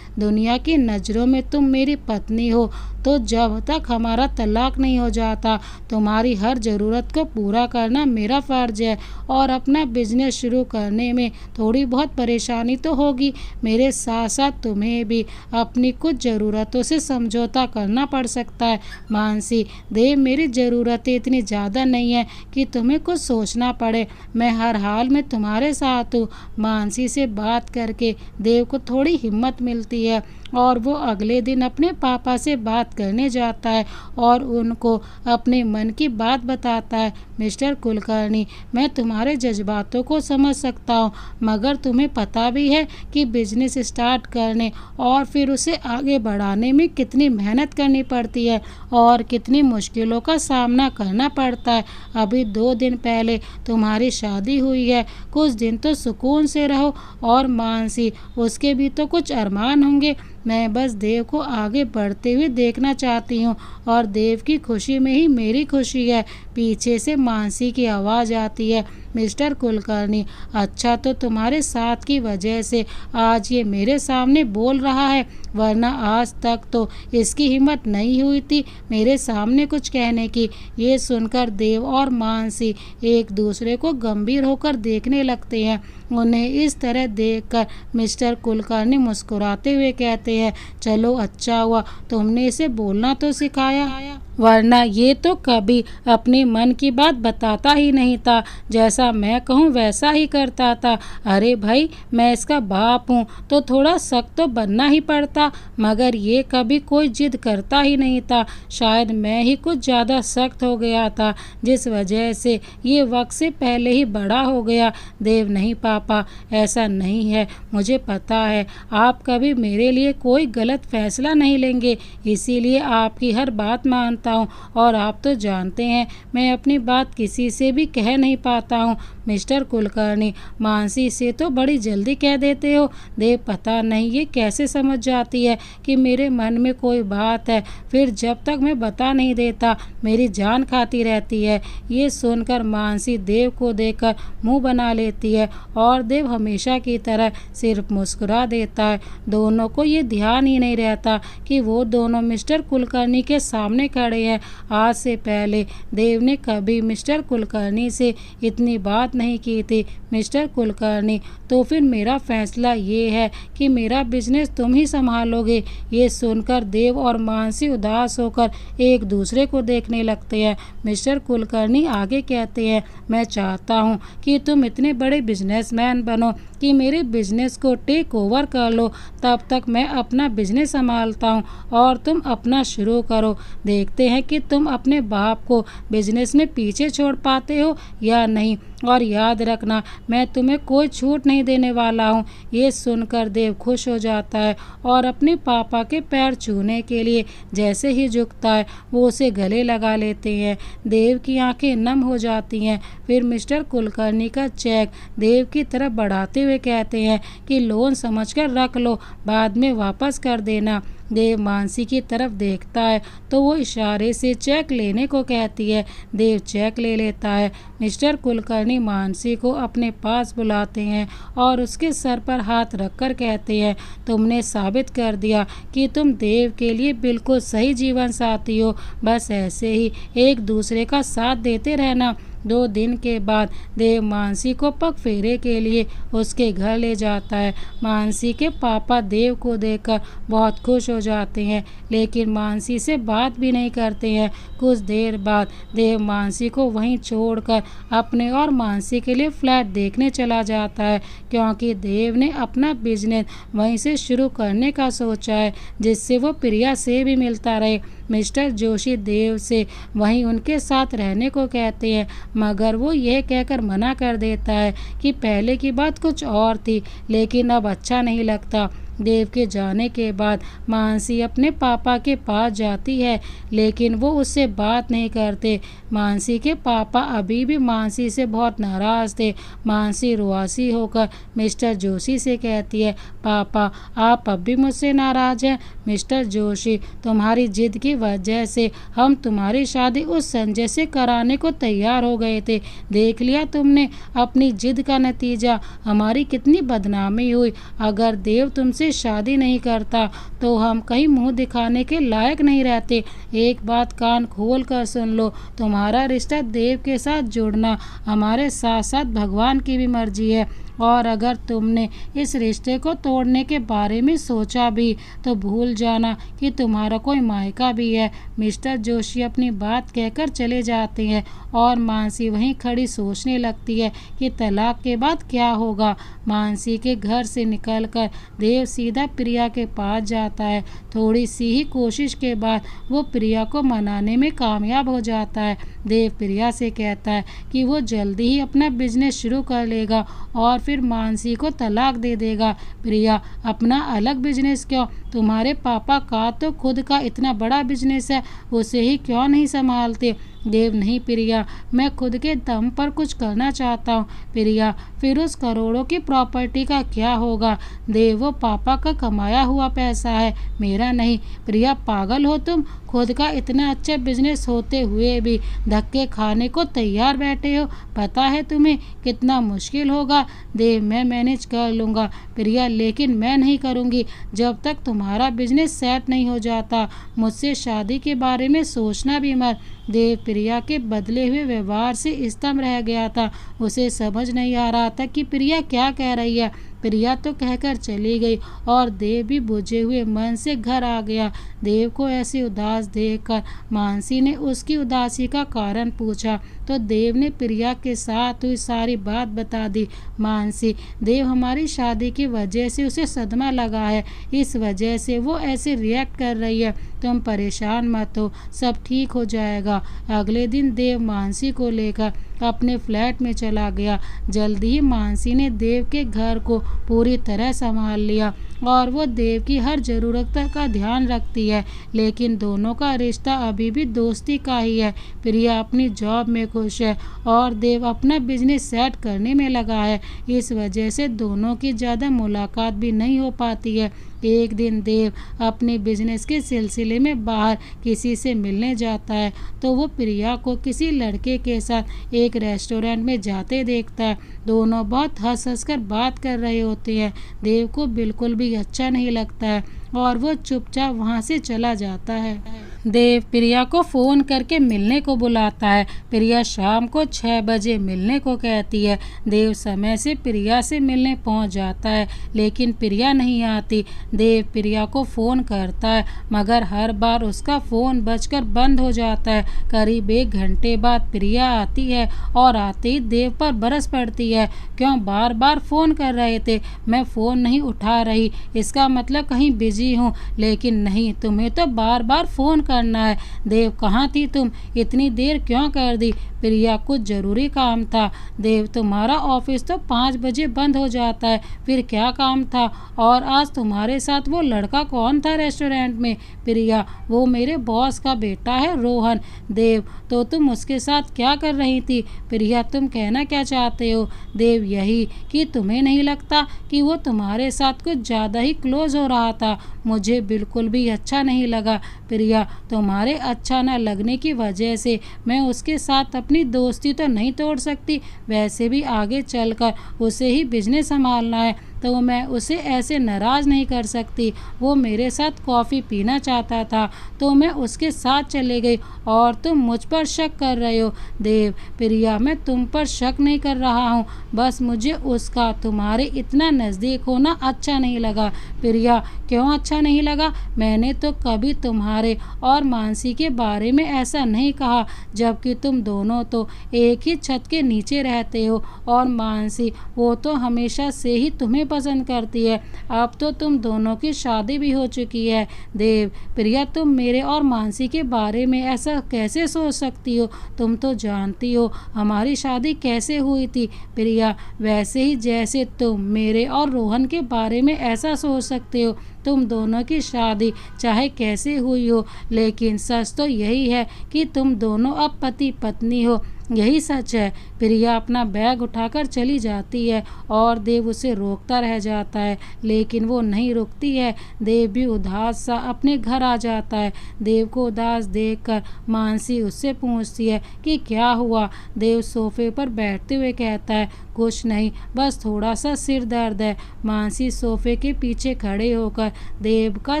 Speaker 1: दुनिया की नज़रों में तुम मेरी पत्नी हो, तो जब तक हमारा तलाक नहीं हो जाता तुम्हारी हर ज़रूरत को पूरा करना मेरा फ़र्ज है। और अपना बिजनेस शुरू करने में थोड़ी बहुत परेशानी तो होगी, मेरे साथ साथ तुम्हें भी अपनी कुछ ज़रूरतों से समझौता करना पड़ सकता है। मानसी, देव, मेरी ज़रूरतें इतनी ज़्यादा नहीं है कि तुम्हें कुछ सोचना पड़े। मैं हर हाल में तुम्हारे साथ हूँ। मानसी से बात करके देव को थोड़ी हिम्मत मिलती है और वो अगले दिन अपने पापा से बात करने जाता है और उनको अपने मन की बात बताता है। मिस्टर कुलकर्णी, मैं तुम्हारे जज्बातों को समझ सकता हूँ, मगर तुम्हें पता भी है कि बिजनेस स्टार्ट करने और फिर उसे आगे बढ़ाने में कितनी मेहनत करनी पड़ती है और कितनी मुश्किलों का सामना करना पड़ता है। अभी 2 दिन पहले तुम्हारी शादी हुई है, कुछ दिन तो सुकून से रहो। और मानसी, उसके भी तो कुछ अरमान होंगे। मैं बस देव को आगे बढ़ते हुए देखना चाहती हूँ और देव की खुशी में ही मेरी खुशी है। पीछे से मानसी की आवाज़ आती है, मिस्टर कुलकर्णी, अच्छा तो तुम्हारे साथ की वजह से आज ये मेरे सामने बोल रहा है, वरना आज तक तो इसकी हिम्मत नहीं हुई थी मेरे सामने कुछ कहने की। ये सुनकर देव और मानसी एक दूसरे को गंभीर होकर देखने लगते हैं। उन्हें इस तरह देखकर मिस्टर कुलकर्णी मुस्कुराते हुए कहते हैं, चलो अच्छा हुआ तुमने इसे बोलना तो सिखाया, वरना ये तो कभी अपने मन की बात बताता ही नहीं था। जैसा मैं कहूँ वैसा ही करता था। अरे भाई, मैं इसका बाप हूँ तो थोड़ा सख्त तो बनना ही पड़ता, मगर ये कभी कोई जिद करता ही नहीं था। शायद मैं ही कुछ ज़्यादा सख्त हो गया था, जिस वजह से ये वक्त से पहले ही बड़ा हो गया। देव, नहीं पापा, ऐसा नहीं है। मुझे पता है आप कभी मेरे लिए कोई गलत फैसला नहीं लेंगे, इसीलिए आपकी हर बात मानता हूँ। और आप तो जानते हैं मैं अपनी बात किसी से भी कह नहीं पाता हूँ। मिस्टर कुलकर्णी, मानसी से तो बड़ी जल्दी कह देते हो। देव, पता नहीं ये कैसे समझ जाती है कि मेरे मन में कोई बात है, फिर जब तक मैं बता नहीं देता मेरी जान खाती रहती है। ये सुनकर मानसी देव को देखकर मुंह बना लेती है और देव हमेशा की तरह सिर्फ मुस्कुरा देता है। दोनों को ये ध्यान ही नहीं रहता कि वो दोनों मिस्टर कुलकर्णी के सामने खड़े हैं। आज से पहले देव ने कभी मिस्टर कुलकर्णी से इतनी बात नहीं की थी। मिस्टर कुलकर्णी, तो फिर मेरा फैसला ये है कि मेरा बिजनेस तुम ही संभालोगे। ये सुनकर देव और मानसी उदास होकर एक दूसरे को देखने लगते हैं। मिस्टर कुलकर्णी आगे कहते हैं, मैं चाहता हूँ कि तुम इतने बड़े बिजनेसमैन बनो कि मेरे बिजनेस को टेक ओवर कर लो। तब तक मैं अपना बिजनेस संभालता हूँ और तुम अपना शुरू करो। देखते हैं कि तुम अपने बाप को बिजनेस में पीछे छोड़ पाते हो या नहीं। और याद रखना, मैं तुम्हें कोई छूट नहीं देने वाला हूँ। ये सुनकर देव खुश हो जाता है और अपने पापा के पैर छूने के लिए जैसे ही झुकता है वो उसे गले लगा लेते हैं। देव की आंखें नम हो जाती हैं। फिर मिस्टर कुलकर्णी का चेक देव की तरफ बढ़ाते हुए कहते हैं कि लोन समझकर रख लो, बाद में वापस कर देना। देव मानसी की तरफ देखता है तो वो इशारे से चेक लेने को कहती है। देव चेक ले लेता है। मिस्टर कुलकर्णी मानसी को अपने पास बुलाते हैं और उसके सर पर हाथ रखकर कहते हैं, तुमने साबित कर दिया कि तुम देव के लिए बिल्कुल सही जीवन साथी हो। बस ऐसे ही एक दूसरे का साथ देते रहना। 2 दिन के बाद देव मानसी को पग फेरे के लिए उसके घर ले जाता है। मानसी के पापा देव को देखकर बहुत खुश हो जाते हैं, लेकिन मानसी से बात भी नहीं करते हैं। कुछ देर बाद देव मानसी को वहीं छोड़कर अपने और मानसी के लिए फ्लैट देखने चला जाता है, क्योंकि देव ने अपना बिजनेस वहीं से शुरू करने का सोचा है, जिससे वो प्रिया से भी मिलता रहे। मिस्टर जोशी देव से वहीं उनके साथ रहने को कहते हैं, मगर वो यह कहकर मना कर देता है कि पहले की बात कुछ और थी, लेकिन अब अच्छा नहीं लगता। देव के जाने के बाद मानसी अपने पापा के पास जाती है, लेकिन वो उससे बात नहीं करते। मानसी के पापा अभी भी मानसी से बहुत नाराज़ थे। मानसी रुआसी होकर मिस्टर जोशी से कहती है, पापा आप अब भी मुझसे नाराज़ हैं। मिस्टर जोशी, तुम्हारी जिद की वजह से हम तुम्हारी शादी उस संजय से कराने को तैयार हो गए थे। देख लिया तुमने अपनी जिद का नतीजा, हमारी कितनी बदनामी हुई। अगर देव तुमसे शादी नहीं करता तो हम कहीं मुंह दिखाने के लायक नहीं रहते। एक बात कान खोल कर सुन लो, तुम्हारा रिश्ता देव के साथ जोड़ना हमारे साथ साथ भगवान की भी मर्जी है, और अगर तुमने इस रिश्ते को तोड़ने के बारे में सोचा भी तो भूल जाना कि तुम्हारा कोई मायका भी है। मिस्टर जोशी अपनी बात कहकर चले जाते हैं और मानसी वहीं खड़ी सोचने लगती है कि तलाक के बाद क्या होगा। मानसी के घर से निकलकर देव सीधा प्रिया के पास जाता है। थोड़ी सी ही कोशिश के बाद वो प्रिया को मनाने में कामयाब हो जाता है। देव प्रिया से कहता है कि वो जल्दी ही अपना बिजनेस शुरू कर लेगा और फिर मानसी को तलाक दे देगा। प्रिया, अपना अलग बिजनेस क्यों? तुम्हारे पापा का तो खुद का इतना बड़ा बिजनेस है, उसे ही क्यों नहीं संभालते? देव, नहीं प्रिया, मैं खुद के दम पर कुछ करना चाहता हूँ। प्रिया, फिर उस करोड़ों की प्रॉपर्टी का क्या होगा? देव, वो पापा का कमाया हुआ पैसा है, मेरा नहीं। प्रिया, पागल हो तुम? खुद का इतना अच्छा बिजनेस होते हुए भी धक्के खाने को तैयार बैठे हो। पता है तुम्हें कितना मुश्किल होगा। देव, मैं मैनेज कर लूँगा। प्रिया, लेकिन मैं नहीं करूँगी जब तक तुम्हारा बिजनेस सेट नहीं हो जाता। मुझसे शादी के बारे में सोचना भी मत। देव प्रिया के बदले हुए व्यवहार से स्तंभ रह गया था। उसे समझ नहीं आ रहा था कि प्रिया क्या कह रही है। प्रिया तो कहकर चली गई और देव भी बुझे हुए मन से घर आ गया। देव को ऐसे उदास देखकर मानसी ने उसकी उदासी का कारण पूछा तो देव ने प्रिया के साथ हुई सारी बात बता दी। मानसी, देव हमारी शादी की वजह से उसे सदमा लगा है, इस वजह से वो ऐसे रिएक्ट कर रही है। तुम परेशान मत हो, सब ठीक हो जाएगा। अगले दिन देव मानसी को लेकर अपने फ्लैट में चला गया। जल्दी ही मानसी ने देव के घर को पूरी तरह संभाल लिया और वो देव की हर ज़रूरत का ध्यान रखती है, लेकिन दोनों का रिश्ता अभी भी दोस्ती का ही है। प्रिया अपनी जॉब में खुश है और देव अपना बिजनेस सेट करने में लगा है। इस वजह से दोनों की ज़्यादा मुलाकात भी नहीं हो पाती है। एक दिन देव अपने बिजनेस के सिलसिले में बाहर किसी से मिलने जाता है तो वो प्रिया को किसी लड़के के साथ एक रेस्टोरेंट में जाते देखता है। दोनों बहुत हंस हंस कर बात कर रहे होते हैं। देव को बिल्कुल भी अच्छा नहीं लगता है और वो चुपचाप वहाँ से चला जाता है। देव प्रिया को फ़ोन करके मिलने को बुलाता है। प्रिया शाम को 6 बजे मिलने को कहती है। देव समय से प्रिया से मिलने पहुँच जाता है, लेकिन प्रिया नहीं आती। देव प्रिया को फ़ोन करता है, मगर हर बार उसका फ़ोन बजकर बंद हो जाता है। करीब 1 घंटे बाद प्रिया आती है और आते ही देव पर बरस पड़ती है। क्यों बार बार फ़ोन कर रहे थे? मैं फ़ोन नहीं उठा रही, इसका मतलब कहीं बिजी हूँ। लेकिन नहीं, तुम्हें तो बार बार फ़ोन करना है। देव, कहाँ थी तुम? इतनी देर क्यों कर दी? प्रिया, कुछ ज़रूरी काम था। देव, तुम्हारा ऑफिस तो 5 बजे बंद हो जाता है, फिर क्या काम था? और आज तुम्हारे साथ वो लड़का कौन था रेस्टोरेंट में? प्रिया, वो मेरे बॉस का बेटा है, रोहन। देव, तो तुम उसके साथ क्या कर रही थी? प्रिया, तुम कहना क्या चाहते हो? देव, यही कि तुम्हें नहीं लगता कि वो तुम्हारे साथ कुछ ज़्यादा ही क्लोज हो रहा था? मुझे बिल्कुल भी अच्छा नहीं लगा। प्रिया, तुम्हारे अच्छा न लगने की वजह से मैं उसके साथ अपनी दोस्ती तो नहीं तोड़ सकती। वैसे भी आगे चलकर उसे ही बिजनेस संभालना है, तो मैं उसे ऐसे नाराज़ नहीं कर सकती। वो मेरे साथ कॉफ़ी पीना चाहता था तो मैं उसके साथ चले गई और तुम मुझ पर शक कर रहे हो। देव, प्रिया, मैं तुम पर शक नहीं कर रहा हूँ, बस मुझे उसका तुम्हारे इतना नज़दीक होना अच्छा नहीं लगा। प्रिया, क्यों अच्छा नहीं लगा? मैंने तो कभी तुम्हारे और मानसी के बारे में ऐसा नहीं कहा, जबकि तुम दोनों तो एक ही छत के नीचे रहते हो। और मानसी, वो तो हमेशा से ही तुम्हें पसंद करती है। अब तो तुम दोनों की शादी भी हो चुकी है। देव, प्रिया तुम मेरे और मानसी के बारे में ऐसा कैसे सोच सकती हो? तुम तो जानती हो हमारी शादी कैसे हुई थी। प्रिया, वैसे ही जैसे तुम मेरे और रोहन के बारे में ऐसा सोच सकते हो। तुम दोनों की शादी चाहे कैसे हुई हो, लेकिन सच तो यही है कि तुम दोनों अब पति पत्नी हो। यही सच है। प्रिया अपना बैग उठाकर चली जाती है और देव उसे रोकता रह जाता है, लेकिन वो नहीं रुकती है। देव भी उदास सा अपने घर आ जाता है। देव को उदास देखकर मानसी उससे पूछती है कि क्या हुआ। देव सोफे पर बैठते हुए कहता है, कुछ नहीं, बस थोड़ा सा सिर दर्द है। मानसी सोफे के पीछे खड़े होकर देव का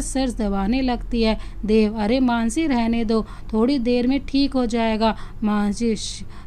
Speaker 1: सर दबाने लगती है। देव, अरे मानसी रहने दो, थोड़ी देर में ठीक हो जाएगा। मानसी,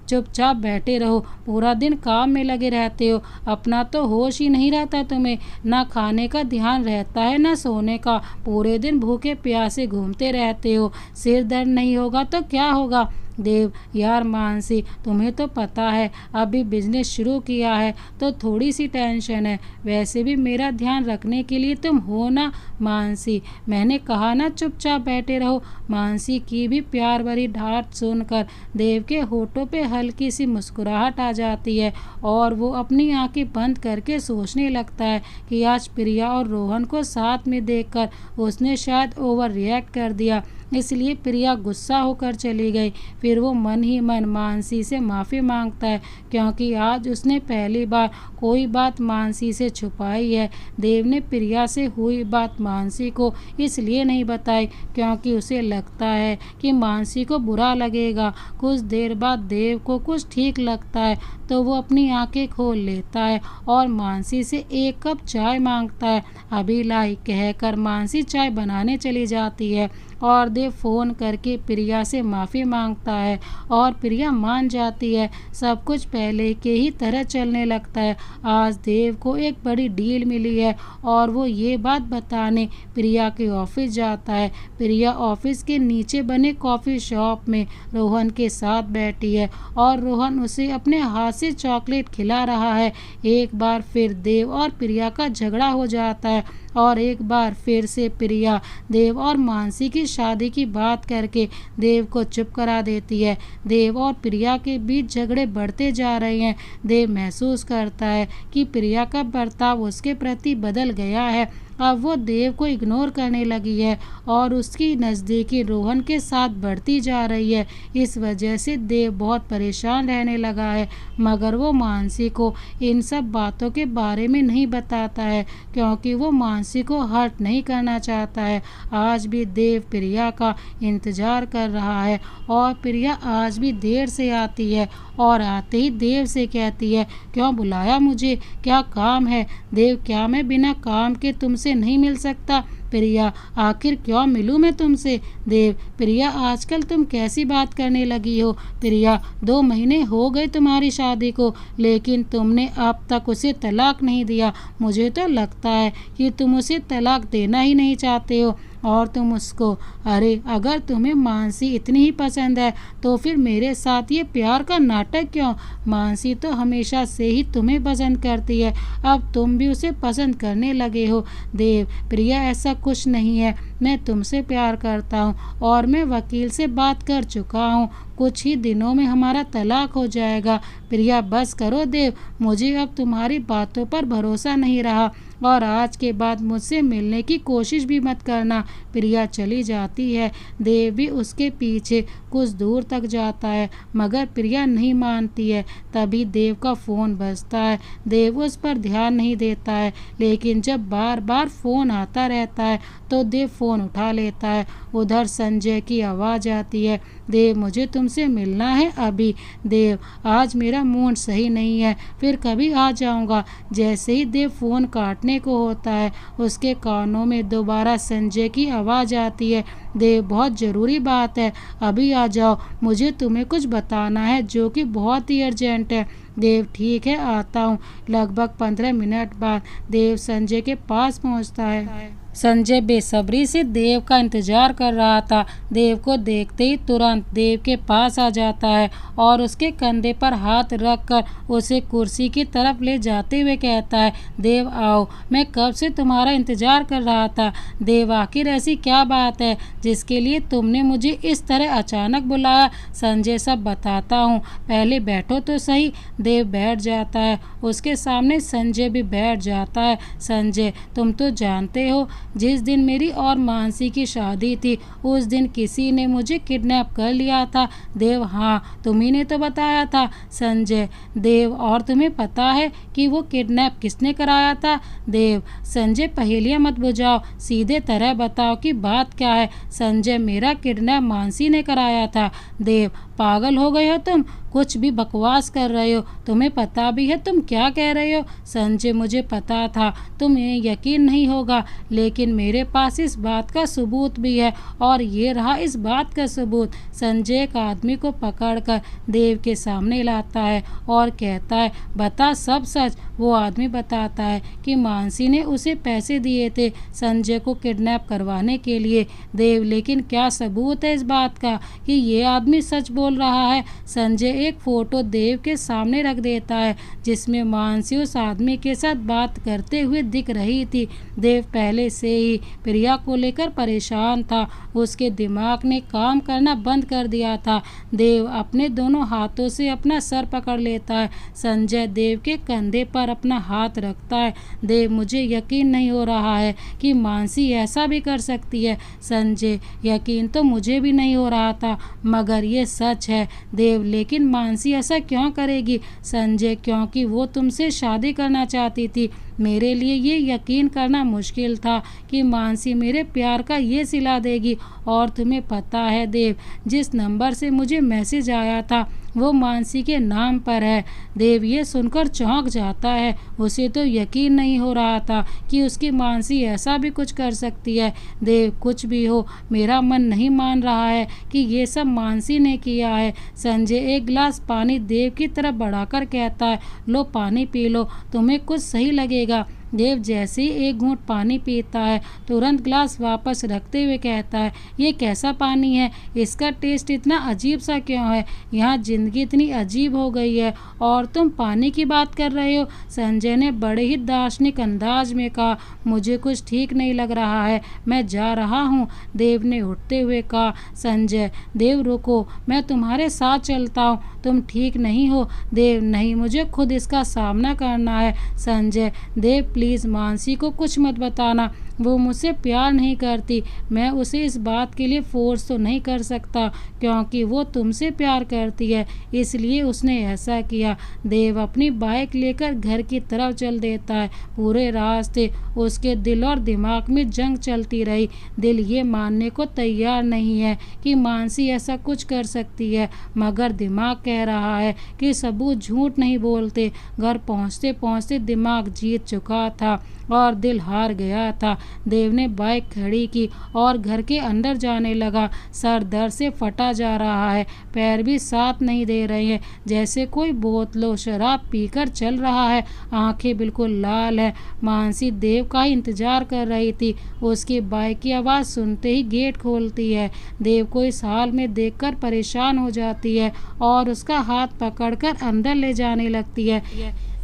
Speaker 1: चुपचाप बैठे रहो, पूरा दिन काम में लगे रहते हो, अपना तो होश ही नहीं रहता तुम्हें। ना खाने का ध्यान रहता है ना सोने का, पूरे दिन भूखे प्यासे घूमते रहते हो। सिर दर्द नहीं होगा तो क्या होगा। देव, यार मानसी, तुम्हें तो पता है अभी बिजनेस शुरू किया है तो थोड़ी सी टेंशन है। वैसे भी मेरा ध्यान रखने के लिए तुम हो ना। मानसी, मैंने कहा ना चुपचाप बैठे रहो। मानसी की भी प्यार भरी डांट सुनकर देव के होठों पे हल्की सी मुस्कुराहट आ जाती है और वो अपनी आंखें बंद करके सोचने लगता है कि आज प्रिया और रोहन को साथ में देखकर उसने शायद ओवर रिएक्ट कर दिया, इसलिए प्रिया गुस्सा होकर चली गई। फिर वो मन ही मन मानसी से माफ़ी मांगता है, क्योंकि आज उसने पहली बार कोई बात मानसी से छुपाई है। देव ने प्रिया से हुई बात मानसी को इसलिए नहीं बताई क्योंकि उसे लगता है कि मानसी को बुरा लगेगा। कुछ देर बाद देव को कुछ ठीक लगता है तो वो अपनी आंखें खोल लेता है और मानसी से एक कप चाय मांगता है। अभी लाई कहकर मानसी चाय बनाने चली जाती है और देव फ़ोन करके प्रिया से माफ़ी मांगता है और प्रिया मान जाती है। सब कुछ पहले के ही तरह चलने लगता है। आज देव को एक बड़ी डील मिली है और वो ये बात बताने प्रिया के ऑफिस जाता है। प्रिया ऑफिस के नीचे बने कॉफ़ी शॉप में रोहन के साथ बैठी है और रोहन उसे अपने हाथ से चॉकलेट खिला रहा है। एक बार फिर देव और प्रिया का झगड़ा हो जाता है और एक बार फिर से प्रिया देव और मानसी की शादी की बात करके देव को चुप करा देती है। देव और प्रिया के बीच झगड़े बढ़ते जा रहे हैं। देव महसूस करता है कि प्रिया का बर्ताव उसके प्रति बदल गया है। अब वो देव को इग्नोर करने लगी है और उसकी नज़दीकी रोहन के साथ बढ़ती जा रही है। इस वजह से देव बहुत परेशान रहने लगा है, मगर वो मानसी को इन सब बातों के बारे में नहीं बताता है क्योंकि वो मानसी को हर्ट नहीं करना चाहता है। आज भी देव प्रिया का इंतज़ार कर रहा है और प्रिया आज भी देर से आती है और आते ही देव से कहती है, क्यों बुलाया मुझे, क्या काम है? देव, क्या मैं बिना काम के तुमसे नहीं मिल सकता? प्रिया, आखिर क्यों मिलूं मैं तुमसे? देव, प्रिया आजकल तुम कैसी बात करने लगी हो? प्रिया, 2 महीने हो गए तुम्हारी शादी को, लेकिन तुमने अब तक उसे तलाक नहीं दिया। मुझे तो लगता है कि तुम उसे तलाक देना ही नहीं चाहते हो और तुम उसको, अरे अगर तुम्हें मानसी इतनी ही पसंद है तो फिर मेरे साथ ये प्यार का नाटक क्यों? मानसी तो हमेशा से ही तुम्हें पसंद करती है, अब तुम भी उसे पसंद करने लगे हो। देव, प्रिया ऐसा कुछ नहीं है, मैं तुमसे प्यार करता हूँ और मैं वकील से बात कर चुका हूँ, कुछ ही दिनों में हमारा तलाक हो जाएगा। प्रिया, बस करो देव, मुझे अब तुम्हारी बातों पर भरोसा नहीं रहा और आज के बाद मुझसे मिलने की कोशिश भी मत करना। प्रिया चली जाती है। देव भी उसके पीछे कुछ दूर तक जाता है, मगर प्रिया नहीं मानती है। तभी देव का फ़ोन बजता है। देव उस पर ध्यान नहीं देता है, लेकिन जब बार बार फ़ोन आता रहता है तो देव फ़ोन उठा लेता है। उधर संजय की आवाज़ आती है, देव, मुझे तुमसे मिलना है अभी। देव, आज मेरा मूड सही नहीं है, फिर कभी आ जाऊंगा। जैसे ही देव फ़ोन काटने को होता है, उसके कानों में दोबारा संजय की आवाज़ आती है, देव, बहुत ज़रूरी बात है, अभी आ जाओ, मुझे तुम्हें कुछ बताना है जो कि बहुत ही अर्जेंट है। देव ठीक है, आता हूँ। लगभग 15 मिनट बाद देव संजय के पास पहुँचता है। संजय बेसब्री से देव का इंतजार कर रहा था। देव को देखते ही तुरंत देव के पास आ जाता है और उसके कंधे पर हाथ रखकर उसे कुर्सी की तरफ ले जाते हुए कहता है, देव आओ, मैं कब से तुम्हारा इंतजार कर रहा था। देव, आखिर ऐसी क्या बात है जिसके लिए तुमने मुझे इस तरह अचानक बुलाया। संजय सब बताता हूँ, पहले बैठो तो सही। देव बैठ जाता है। उसके सामने संजय भी बैठ जाता है। संजय, तुम तो जानते हो जिस दिन मेरी और मानसी की शादी थी उस दिन किसी ने मुझे किडनैप कर लिया था। देव, हाँ, तुम्ही ने तो बताया था। संजय, देव, और तुम्हें पता है कि वो किडनैप किसने कराया था। देव, संजय, पहेलियां मत बुझाओ, सीधे तरह बताओ कि बात क्या है। संजय, मेरा किडनैप मानसी ने कराया था। देव, पागल हो गए हो तुम, कुछ भी बकवास कर रहे हो। तुम्हें पता भी है तुम क्या कह रहे हो। संजय, मुझे पता था तुम्हें यकीन नहीं होगा, लेकिन मेरे पास इस बात का सबूत भी है और ये रहा इस बात का सबूत। संजय एक आदमी को पकड़कर देव के सामने लाता है और कहता है, बता सब सच। वो आदमी बताता है कि मानसी ने उसे पैसे दिए थे संजय को किडनैप करवाने के लिए। देव, लेकिन क्या सबूत है इस बात का कि ये आदमी सच बोल रहा है। संजय एक फोटो देव के सामने रख देता है जिसमें मानसी उस आदमी के साथ बात करते हुए दिख रही थी। देव पहले से ही प्रिया को लेकर परेशान था। उसके दिमाग ने काम करना बंद कर दिया था। देव अपने दोनों हाथों से अपना सर पकड़ लेता है। संजय देव के कंधे पर अपना हाथ रखता है। देव, मुझे यकीन नहीं हो रहा है कि मानसी ऐसा भी कर सकती है। संजय, यकीन तो मुझे भी नहीं हो रहा था, मगर ये सच है। देव, लेकिन मानसी ऐसा क्यों करेगी। संजय, क्योंकि वो तुमसे शादी करना चाहती थी। मेरे लिए ये यकीन करना मुश्किल था कि मानसी मेरे प्यार का ये सिला देगी। और तुम्हें पता है देव, जिस नंबर से मुझे मैसेज आया था वो मानसी के नाम पर है। देव ये सुनकर चौंक जाता है। उसे तो यकीन नहीं हो रहा था कि उसकी मानसी ऐसा भी कुछ कर सकती है। देव, कुछ भी हो, मेरा मन नहीं मान रहा है कि ये सब मानसी ने किया है। संजय एक गिलास पानी देव की तरफ बढ़ाकर कहता है, लो पानी पी लो, तुम्हें कुछ सही लगेगा। देव जैसे ही एक घूंट पानी पीता है तुरंत ग्लास वापस रखते हुए कहता है, ये कैसा पानी है, इसका टेस्ट इतना अजीब सा क्यों है। यहाँ जिंदगी इतनी अजीब हो गई है और तुम पानी की बात कर रहे हो। संजय ने बड़े ही दार्शनिक अंदाज में कहा, मुझे कुछ ठीक नहीं लग रहा है, मैं जा रहा हूँ। देव ने उठते हुए कहा, संजय, देव रुको, मैं तुम्हारे साथ चलता हूँ, तुम ठीक नहीं हो। देव, नहीं, मुझे खुद इसका सामना करना है। संजय, देव प्लीज़ मानसी को कुछ मत बताना, वो मुझसे प्यार नहीं करती। मैं उसे इस बात के लिए फोर्स तो नहीं कर सकता क्योंकि वो तुमसे प्यार करती है, इसलिए उसने ऐसा किया। देव अपनी बाइक लेकर घर की तरफ चल देता है। पूरे रास्ते उसके दिल और दिमाग में जंग चलती रही। दिल ये मानने को तैयार नहीं है कि मानसी ऐसा कुछ कर सकती है, मगर दिमाग कह रहा है कि सबूत झूठ नहीं बोलते। घर पहुँचते पहुँचते दिमाग जीत चुका था और दिल हार गया था। देव ने बाइक खड़ी की और घर के अंदर जाने लगा। सर दर्द से फटा जा रहा है, पैर भी साथ नहीं दे रहे हैं, जैसे कोई बोतलों शराब पीकर चल रहा है। आंखें बिल्कुल लाल है। मानसी देव का इंतजार कर रही थी। उसकी बाइक की आवाज़ सुनते ही गेट खोलती है। देव को इस हाल में देखकर परेशान हो जाती है और उसका हाथ पकड़कर अंदर ले जाने लगती है।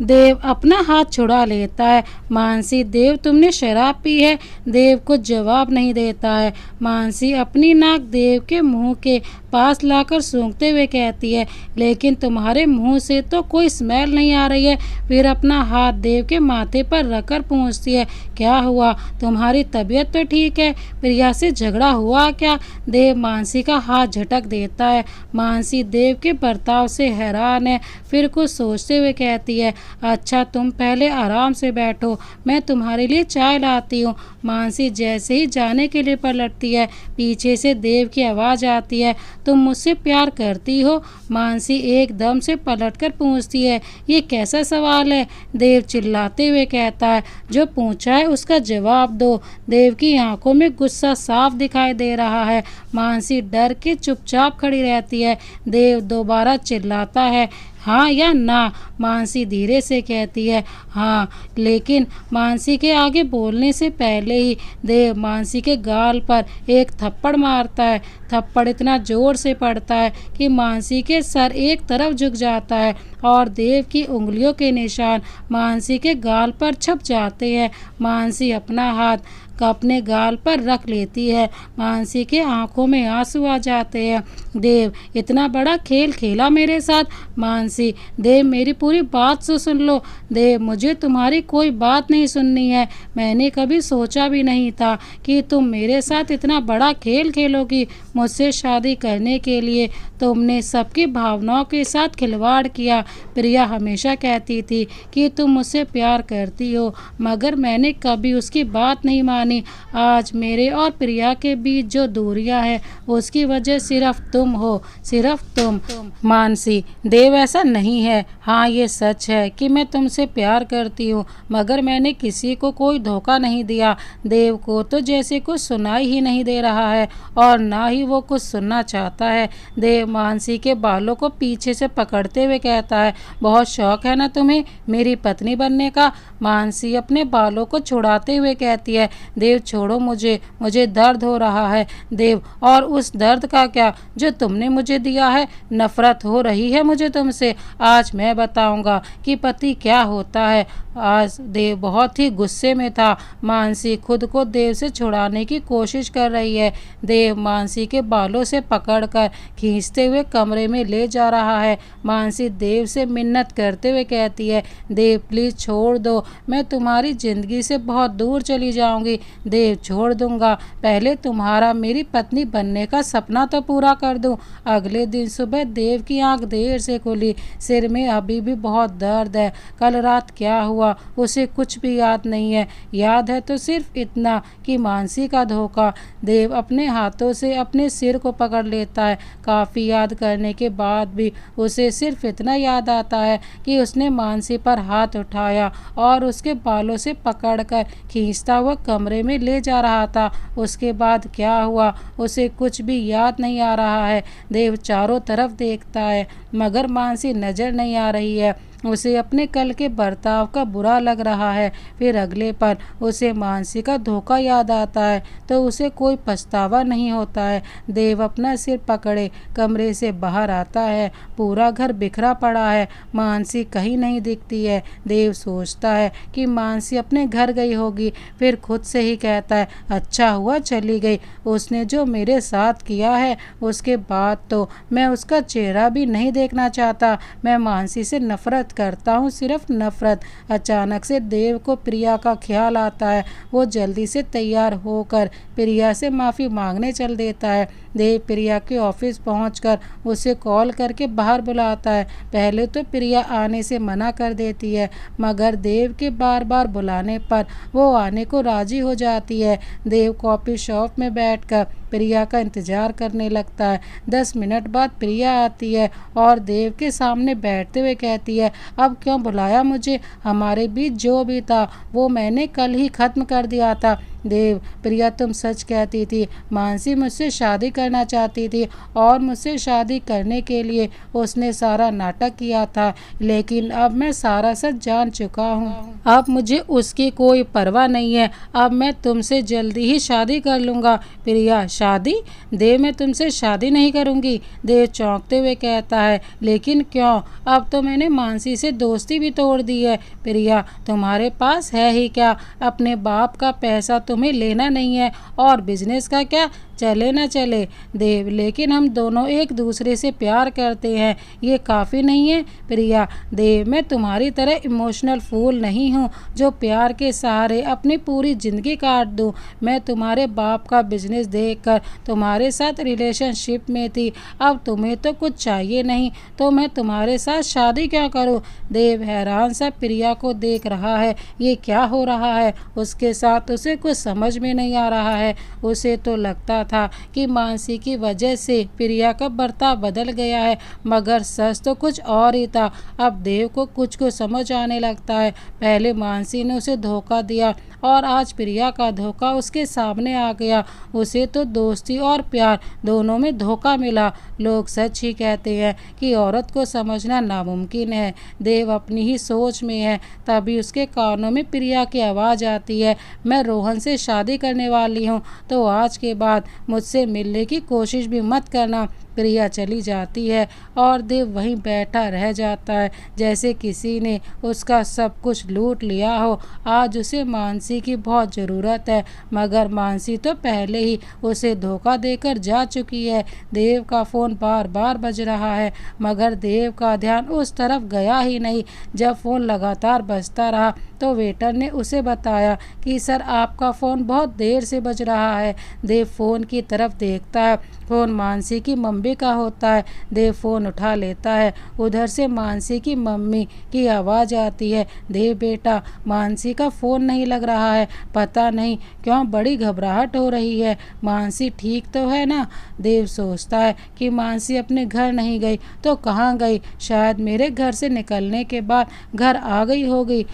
Speaker 1: देव अपना हाथ छुड़ा लेता है। मानसी, देव तुमने शराब पी है। देव कुछ जवाब नहीं देता है। मानसी अपनी नाक देव के मुंह के पास लाकर सूंघते हुए कहती है, लेकिन तुम्हारे मुंह से तो कोई स्मेल नहीं आ रही है। फिर अपना हाथ देव के माथे पर रखकर पूछती है, क्या हुआ, तुम्हारी तबीयत तो ठीक है, प्रिया से झगड़ा हुआ क्या। देव मानसी का हाथ झटक देता है। मानसी देव के बर्ताव से हैरान है, फिर कुछ सोचते हुए कहती है, अच्छा तुम पहले आराम से बैठो, मैं तुम्हारे लिए चाय लाती हूँ। मानसी जैसे ही जाने के लिए पलटती है, पीछे से देव की आवाज़ आती है, तुम मुझसे प्यार करती हो। मानसी एकदम से पलटकर पूछती है, ये कैसा सवाल है। देव चिल्लाते हुए कहता है, जो पूछा है उसका जवाब दो। देव की आंखों में गुस्सा साफ दिखाई दे रहा है। मानसी डर के चुपचाप खड़ी रहती है। देव दोबारा चिल्लाता है, हाँ या ना? मानसी धीरे से कहती है। हाँ, लेकिन मानसी के आगे बोलने से पहले ही देव मानसी के गाल पर एक थप्पड़ मारता है। थप्पड़ इतना जोर से पड़ता है कि मानसी के सर एक तरफ झुक जाता है और देव की उंगलियों के निशान मानसी के गाल पर छप जाते हैं। मानसी अपना हाथ अपने गाल पर रख लेती है। मानसी के आंखों में आंसू आ जाते हैं। देव, इतना बड़ा खेल खेला मेरे साथ। मानसी, देव मेरी पूरी बात तो सुन लो। देव, मुझे तुम्हारी कोई बात नहीं सुननी है। मैंने कभी सोचा भी नहीं था कि तुम मेरे साथ इतना बड़ा खेल खेलोगी। मुझसे शादी करने के लिए तुमने सबकी भावनाओं के साथ खिलवाड़ किया। प्रिया हमेशा कहती थी कि तुम मुझसे प्यार करती हो, मगर मैंने कभी उसकी बात नहीं मानी। आज मेरे और प्रिया के बीच जो दूरियां हैं उसकी वजह सिर्फ तुम हो, सिर्फ तुम। मानसी, देव ऐसा नहीं है। हाँ, ये सच है कि मैं तुमसे प्यार करती हूँ, मगर मैंने किसी को कोई धोखा नहीं दिया। देव को तो जैसे कुछ सुनाई ही नहीं दे रहा है और ना ही वो कुछ सुनना चाहता है। देव मानसी के बालों को पीछे से पकड़ते हुए कहता है, बहुत शौक है ना तुम्हें मेरी पत्नी बनने का? मानसी अपने बालों को छुड़ाते हुए कहती है, देव छोड़ो मुझे, मुझे दर्द हो रहा है। देव, और उस दर्द का क्या जो तुमने मुझे दिया है? नफरत हो रही है मुझे तुमसे। आज मैं बताऊंगा कि पति क्या होता है। आज देव बहुत ही गुस्से में था। मानसी खुद को देव से छुड़ाने की कोशिश कर रही है। देव मानसी के बालों से पकड़कर खींचते हुए कमरे में ले जा रहा है। मानसी देव से मिन्नत करते हुए कहती है, देव प्लीज़ छोड़ दो, मैं तुम्हारी ज़िंदगी से बहुत दूर चली जाऊंगी। देव, छोड़ दूंगा, पहले तुम्हारा मेरी पत्नी बनने का सपना तो पूरा कर दूं। अगले दिन सुबह देव की आंख देर से खुली। सिर में अभी भी बहुत दर्द है। कल रात क्या हुआ उसे कुछ भी याद नहीं है। याद है तो सिर्फ इतना कि मानसी का धोखा। देव अपने हाथों से अपने सिर को पकड़ लेता है। काफ़ी याद करने के बाद भी उसे सिर्फ इतना याद आता है कि उसने मानसी पर हाथ उठाया और उसके बालों से पकड़कर खींचता हुआ कमरे में ले जा रहा था। उसके बाद क्या हुआ उसे कुछ भी याद नहीं आ रहा है। देव चारों तरफ देखता है, मगर मानसी नजर नहीं आ रही है। उसे अपने कल के बर्ताव का बुरा लग रहा है। फिर अगले पल उसे मानसी का धोखा याद आता है तो उसे कोई पछतावा नहीं होता है। देव अपना सिर पकड़े कमरे से बाहर आता है। पूरा घर बिखरा पड़ा है। मानसी कहीं नहीं दिखती है। देव सोचता है कि मानसी अपने घर गई होगी। फिर खुद से ही कहता है, अच्छा हुआ चली गई। उसने जो मेरे साथ किया है उसके बाद तो मैं उसका चेहरा भी नहीं देखना चाहता। मैं मानसी से नफरत करता हूँ, सिर्फ नफरत। अचानक से देव को प्रिया का ख्याल आता है। वो जल्दी से तैयार होकर प्रिया से माफ़ी मांगने चल देता है। देव प्रिया के ऑफिस पहुंचकर उसे कॉल करके बाहर बुलाता है। पहले तो प्रिया आने से मना कर देती है, मगर देव के बार बार बुलाने पर वो आने को राजी हो जाती है। देव कॉफ़ी शॉप में बैठकर प्रिया का इंतज़ार करने लगता है। 10 मिनट बाद प्रिया आती है और देव के सामने बैठते हुए कहती है, अब क्यों बुलाया मुझे? हमारे बीच जो भी था वो मैंने कल ही ख़त्म कर दिया था। देव, प्रिया तुम सच कहती थी। मानसी मुझसे शादी करना चाहती थी और मुझसे शादी करने के लिए उसने सारा नाटक किया था, लेकिन अब मैं सारा सच जान चुका हूँ। अब मुझे उसकी कोई परवाह नहीं है। अब मैं तुमसे जल्दी ही शादी कर लूँगा। प्रिया, शादी? देव, मैं तुमसे शादी नहीं करूँगी। देव चौंकते हुए कहता है, लेकिन क्यों? अब तो मैंने मानसी से दोस्ती भी तोड़ दी है। प्रिया, तुम्हारे पास है ही क्या? अपने बाप का पैसा तुम्हें लेना नहीं है, और बिजनेस का क्या, चले ना चले। देव, लेकिन हम दोनों एक दूसरे से प्यार करते हैं, ये काफ़ी नहीं है? प्रिया, देव, मैं तुम्हारी तरह इमोशनल फूल नहीं हूँ जो प्यार के सहारे अपनी पूरी ज़िंदगी काट दूँ। मैं तुम्हारे बाप का बिजनेस देखकर तुम्हारे साथ रिलेशनशिप में थी। अब तुम्हें तो कुछ चाहिए नहीं, तो मैं तुम्हारे साथ शादी क्यों करूँ? देव हैरान सा प्रिया को देख रहा है। ये क्या हो रहा है उसके साथ? उसे कुछ समझ में नहीं आ रहा है। उसे तो लगता था कि मानसी की वजह से प्रिया का बर्ताव बदल गया है, मगर सच तो कुछ और ही था। अब देव को कुछ समझ आने लगता है। पहले मानसी ने उसे धोखा दिया और आज प्रिया का धोखा उसके सामने आ गया। उसे तो दोस्ती और प्यार दोनों में धोखा मिला। लोग सच ही कहते हैं कि औरत को समझना नामुमकिन है। देव अपनी ही सोच में है, तभी उसके कानों में प्रिया की आवाज़ आती है, मैं रोहन से शादी करने वाली हूँ, तो आज के बाद मुझसे मिलने की कोशिश भी मत करना। प्रिया चली जाती है और देव वहीं बैठा रह जाता है, जैसे किसी ने उसका सब कुछ लूट लिया हो। आज उसे मानसी की बहुत ज़रूरत है, मगर मानसी तो पहले ही उसे धोखा देकर जा चुकी है। देव का फ़ोन बार बार बज रहा है, मगर देव का ध्यान उस तरफ गया ही नहीं। जब फ़ोन लगातार बजता रहा तो वेटर ने उसे बताया कि सर, आपका फ़ोन बहुत देर से बज रहा है। देव फ़ोन की तरफ देखता है। फ़ोन मानसी की मम्मी का होता है। देव फ़ोन उठा लेता है। उधर से मानसी की मम्मी की आवाज़ आती है, देव बेटा, मानसी का फ़ोन नहीं लग रहा है, पता नहीं क्यों बड़ी घबराहट हो रही है। मानसी ठीक तो है ना? देव सोचता है कि मानसी अपने घर नहीं गई तो कहाँ गई? शायद मेरे घर से निकलने के बाद घर आ गई होगी।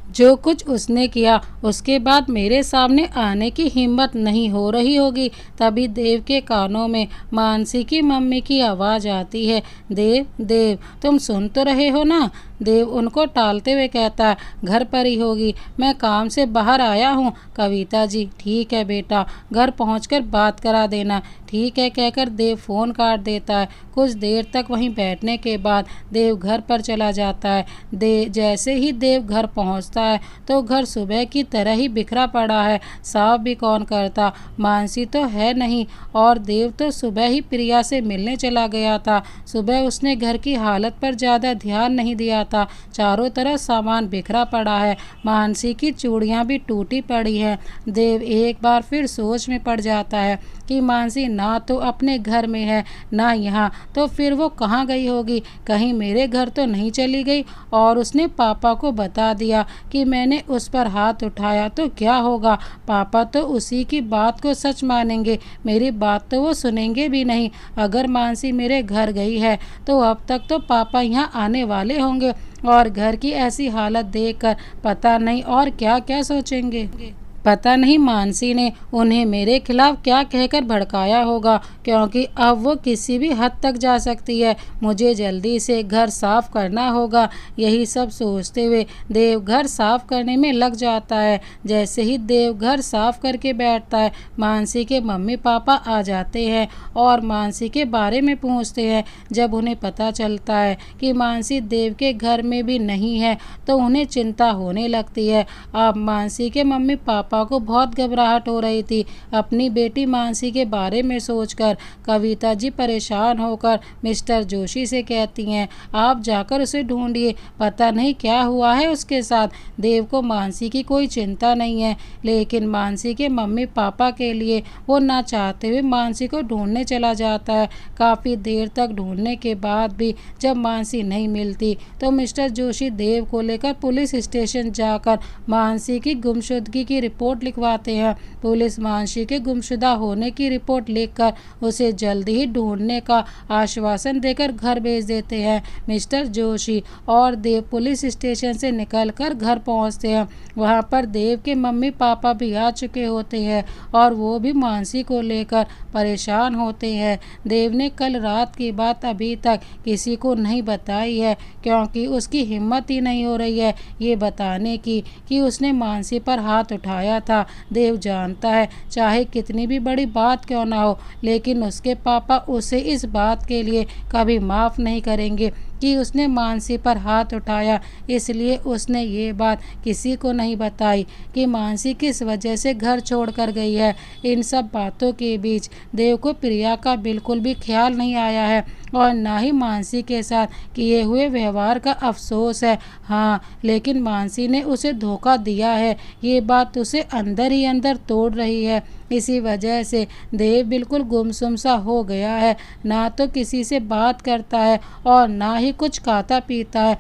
Speaker 1: जो कुछ उसने किया उसके बाद मेरे सामने आने की हिम्मत नहीं हो रही होगी। तभी देव के कानों में मानसी की मम्मी की आवाज़ आती है, देव देव, तुम सुन तो रहे हो ना? देव उनको टालते हुए कहता है, घर पर ही होगी, मैं काम से बाहर आया हूँ। कविता जी, ठीक है बेटा, घर पहुँचकर बात करा देना। ठीक है कहकर देव फ़ोन काट देता है। कुछ देर तक वहीं बैठने के बाद देव घर पर चला जाता है। जैसे ही देव घर पहुँचता है तो घर सुबह की तरह ही बिखरा पड़ा है। साफ भी कौन करता, मानसी तो है नहीं, और देव तो सुबह ही प्रिया से मिलने चला गया था। सुबह उसने घर की हालत पर ज़्यादा ध्यान नहीं दिया था। चारों तरफ सामान बिखरा पड़ा है, मानसी की चूड़ियाँ भी टूटी पड़ी हैं। देव एक बार फिर सोच में पड़ जाता है कि मानसी ना तो अपने घर में है ना यहाँ, तो फिर वो कहाँ गई होगी? कहीं मेरे घर तो नहीं चली गई? और उसने पापा को बता दिया कि मैंने उस पर हाथ उठाया तो क्या होगा? पापा तो उसी की बात को सच मानेंगे, मेरी बात तो वो सुनेंगे भी नहीं। अगर मानसी मेरे घर गई है तो अब तक तो पापा यहाँ आने वाले होंगे, और घर की ऐसी हालत देखकर पता नहीं और क्या क्या सोचेंगे। पता नहीं मानसी ने उन्हें मेरे खिलाफ क्या कहकर भड़काया होगा, क्योंकि अब वो किसी भी हद तक जा सकती है। मुझे जल्दी से घर साफ करना होगा। यही सब सोचते हुए देव घर साफ करने में लग जाता है। जैसे ही देव घर साफ करके बैठता है, मानसी के मम्मी पापा आ जाते हैं और मानसी के बारे में पूछते हैं। जब उन्हें पता चलता है कि मानसी देव के घर में भी नहीं है तो उन्हें चिंता होने लगती है। अब मानसी के मम्मी पापा को बहुत घबराहट हो रही थी अपनी बेटी मानसी के बारे में सोचकर। कविता जी परेशान होकर मिस्टर जोशी से कहती हैं, आप जाकर उसे ढूंढिए, पता नहीं क्या हुआ है उसके साथ। देव को मानसी की कोई चिंता नहीं है, लेकिन मानसी के मम्मी पापा के लिए वो ना चाहते हुए मानसी को ढूंढने चला जाता है। काफ़ी देर तक ढूंढने के बाद भी जब मानसी नहीं मिलती तो मिस्टर जोशी देव को लेकर पुलिस स्टेशन जाकर मानसी की गुमशुदगी की रिपोर्ट लिखवाते हैं। पुलिस मानसी के गुमशुदा होने की रिपोर्ट लिखकर उसे जल्दी ही ढूंढने का आश्वासन देकर घर भेज देते हैं। मिस्टर जोशी और देव पुलिस स्टेशन से निकलकर घर पहुंचते हैं। वहां पर देव के मम्मी पापा भी आ चुके होते हैं और वो भी मानसी को लेकर परेशान होते हैं। देव ने कल रात की बात अभी तक किसी को नहीं बताई है, क्योंकि उसकी हिम्मत ही नहीं हो रही है ये बताने की कि उसने मानसी पर हाथ उठाया था। देव जानता है चाहे कितनी भी बड़ी बात क्यों ना हो, लेकिन उसके पापा उसे इस बात के लिए कभी माफ़ नहीं करेंगे कि उसने मानसी पर हाथ उठाया। इसलिए उसने ये बात किसी को नहीं बताई कि मानसी किस वजह से घर छोड़कर गई है। इन सब बातों के बीच देव को प्रिया का बिल्कुल भी ख्याल नहीं आया है और ना ही मानसी के साथ किए हुए व्यवहार का अफसोस है। हाँ, लेकिन मानसी ने उसे धोखा दिया है, ये बात उसे अंदर ही अंदर तोड़ रही है। इसी वजह से देव बिल्कुल गुमसुम सा हो गया है, ना तो किसी से बात करता है और ना ही कुछ खाता पीता है।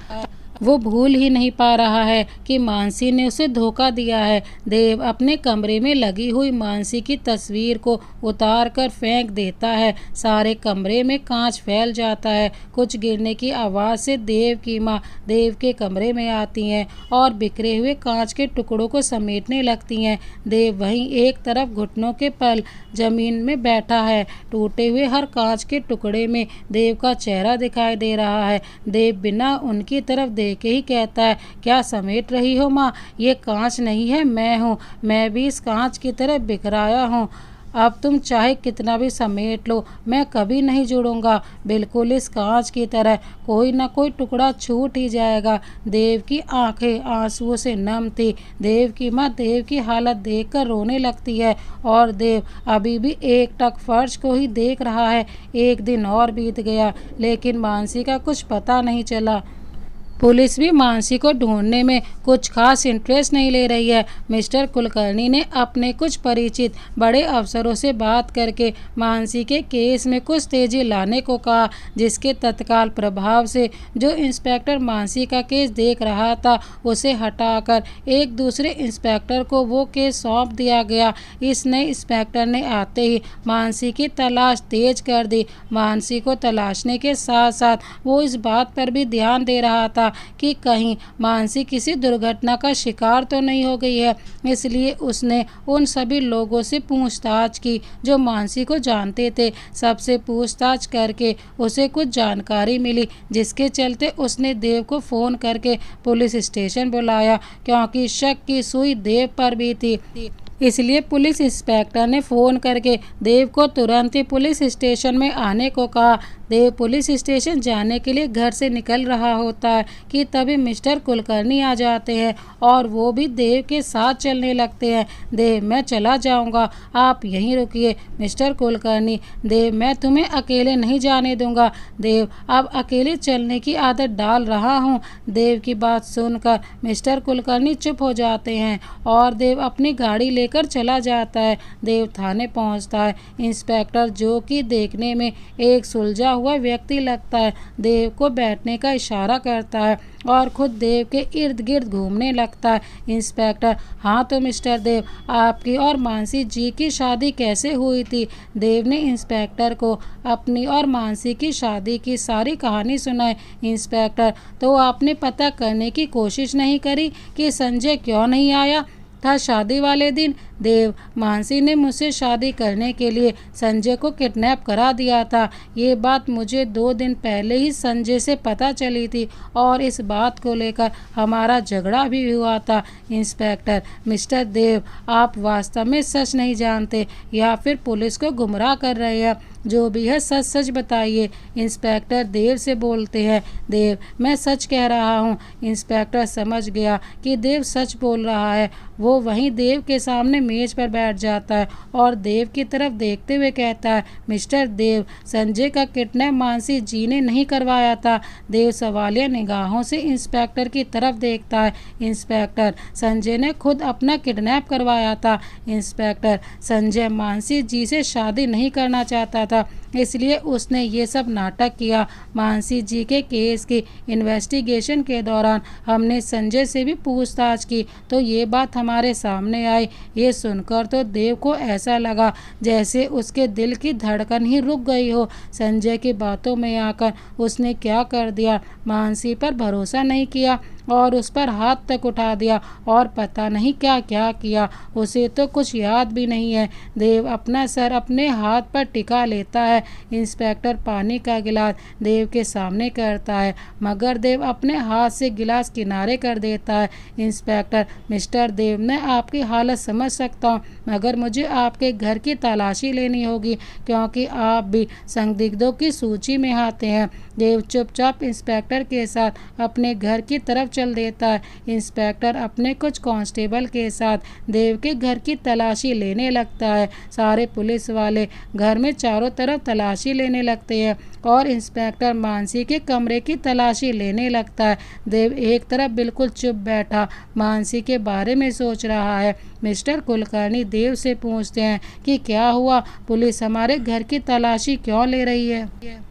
Speaker 1: वो भूल ही नहीं पा रहा है कि मानसी ने उसे धोखा दिया है। देव अपने कमरे में लगी हुई मानसी की तस्वीर को उतार कर फेंक देता है। सारे कमरे में कांच फैल जाता है। कुछ गिरने की आवाज़ से देव की माँ देव के कमरे में आती हैं और बिखरे हुए कांच के टुकड़ों को समेटने लगती हैं। देव वहीं एक तरफ घुटनों के पल जमीन में बैठा है। टूटे हुए हर कांच के टुकड़े में देव का चेहरा दिखाई दे रहा है। देव बिना उनकी तरफ देखे ही कहता है, क्या समेट रही हो माँ? ये कांच नहीं है, मैं हूँ। मैं भी इस कांच की तरह बिखराया हूँ। अब तुम चाहे कितना भी समेट लो, मैं कभी नहीं जुड़ूंगा। बिल्कुल इस कांच की तरह कोई ना कोई टुकड़ा छूट ही जाएगा। देव की आंखें आंसुओं से नम थी। देव की माँ देव की हालत देखकर रोने लगती है और देव अभी भी एकटक फर्श को ही देख रहा है। एक दिन और बीत गया, लेकिन मानसी का कुछ पता नहीं चला। पुलिस भी मानसी को ढूंढने में कुछ खास इंटरेस्ट नहीं ले रही है। मिस्टर कुलकर्णी ने अपने कुछ परिचित बड़े अफसरों से बात करके मानसी के केस में कुछ तेजी लाने को कहा, जिसके तत्काल प्रभाव से जो इंस्पेक्टर मानसी का केस देख रहा था उसे हटाकर एक दूसरे इंस्पेक्टर को वो केस सौंप दिया गया। इस नए इंस्पेक्टर ने आते ही मानसी की तलाश तेज कर दी। मानसी को तलाशने के साथ साथ वो इस बात पर भी ध्यान दे रहा था कि कहीं मानसी किसी दुर्घटना का शिकार तो नहीं हो गई है। इसलिए उसने उन सभी लोगों से पूछताछ की जो मानसी को जानते थे। सबसे पूछताछ करके उसे कुछ जानकारी मिली, जिसके चलते उसने देव को फ़ोन करके पुलिस स्टेशन बुलाया, क्योंकि शक की सुई देव पर भी थी। इसलिए पुलिस इंस्पेक्टर ने फ़ोन करके देव को तुरंत ही पुलिस स्टेशन में आने को कहा। देव पुलिस स्टेशन जाने के लिए घर से निकल रहा होता है कि तभी मिस्टर कुलकर्णी आ जाते हैं और वो भी देव के साथ चलने लगते हैं। देव, मैं चला जाऊंगा, आप यहीं रुकिए। मिस्टर कुलकर्णी, देव, मैं तुम्हें अकेले नहीं जाने दूंगा। देव, अब अकेले चलने की आदत डाल रहा हूँ। देव की बात सुनकर मिस्टर कुलकर्णी चुप हो जाते हैं और देव अपनी गाड़ी लेकर चला जाता है। देव थाने पहुँचता है। इंस्पेक्टर, जो कि देखने में एक सुलझा हुआ व्यक्ति लगता है, देव को बैठने का इशारा करता है और खुद देव के इर्द गिर्द घूमने लगता है। इंस्पेक्टर, हाँ तो मिस्टर देव, आपकी और मानसी जी की शादी कैसे हुई थी? देव ने इंस्पेक्टर को अपनी और मानसी की शादी की सारी कहानी सुनाई। इंस्पेक्टर, तो आपने पता करने की कोशिश नहीं करी कि संजय क्यों नहीं आया था शादी वाले दिन? देव, मानसी ने मुझसे शादी करने के लिए संजय को किडनैप करा दिया था। ये बात मुझे 2 दिन पहले ही संजय से पता चली थी और इस बात को लेकर हमारा झगड़ा भी हुआ था। इंस्पेक्टर, मिस्टर देव, आप वास्तव में सच नहीं जानते या फिर पुलिस को गुमराह कर रहे हैं? जो भी है सच सच बताइए। इंस्पेक्टर देव से बोलते हैं। देव, मैं सच कह रहा हूँ। इंस्पेक्टर समझ गया कि देव सच बोल रहा है। वो वहीं देव के सामने मेज पर बैठ जाता है और देव की तरफ देखते हुए कहता है, मिस्टर देव, संजय का किडनैप मानसी जी ने नहीं करवाया था। देव सवालिया निगाहों से इंस्पेक्टर की तरफ देखता है। इंस्पेक्टर, संजय ने खुद अपना किडनैप करवाया था। इंस्पेक्टर, संजय मानसी जी से शादी नहीं करना चाहता था, इसलिए उसने ये सब नाटक किया। मानसी जी के केस की इन्वेस्टिगेशन के दौरान हमने संजय से भी पूछताछ की तो ये बात हमारे सामने आई। ये सुनकर तो देव को ऐसा लगा जैसे उसके दिल की धड़कन ही रुक गई हो। संजय की बातों में आकर उसने क्या कर दिया? मानसी पर भरोसा नहीं किया और उस पर हाथ तक उठा दिया और पता नहीं क्या क्या किया। उसे तो कुछ याद भी नहीं है। देव अपना सर अपने हाथ पर टिका लेता है। इंस्पेक्टर पानी का गिलास देव के सामने करता है, मगर देव अपने हाथ से गिलास किनारे कर देता है। इंस्पेक्टर, मिस्टर देव, मैं आपकी हालत समझ सकता हूँ, मगर मुझे आपके घर की तलाशी लेनी होगी क्योंकि आप भी संदिग्धों की सूची में आते हैं। देव चुपचाप इंस्पेक्टर के साथ अपने घर की तरफ चल देता है। इंस्पेक्टर अपने कुछ कांस्टेबल के साथ देव के घर की तलाशी लेने लगता है। सारे पुलिस वाले घर में चारों तरफ तलाशी लेने लगते हैं और इंस्पेक्टर मानसी के कमरे की तलाशी लेने लगता है। देव एक तरफ बिल्कुल चुप बैठा मानसी के बारे में सोच रहा है। मिस्टर कुलकर्णी देव से पूछते हैं कि क्या हुआ, पुलिस हमारे घर की तलाशी क्यों ले रही है?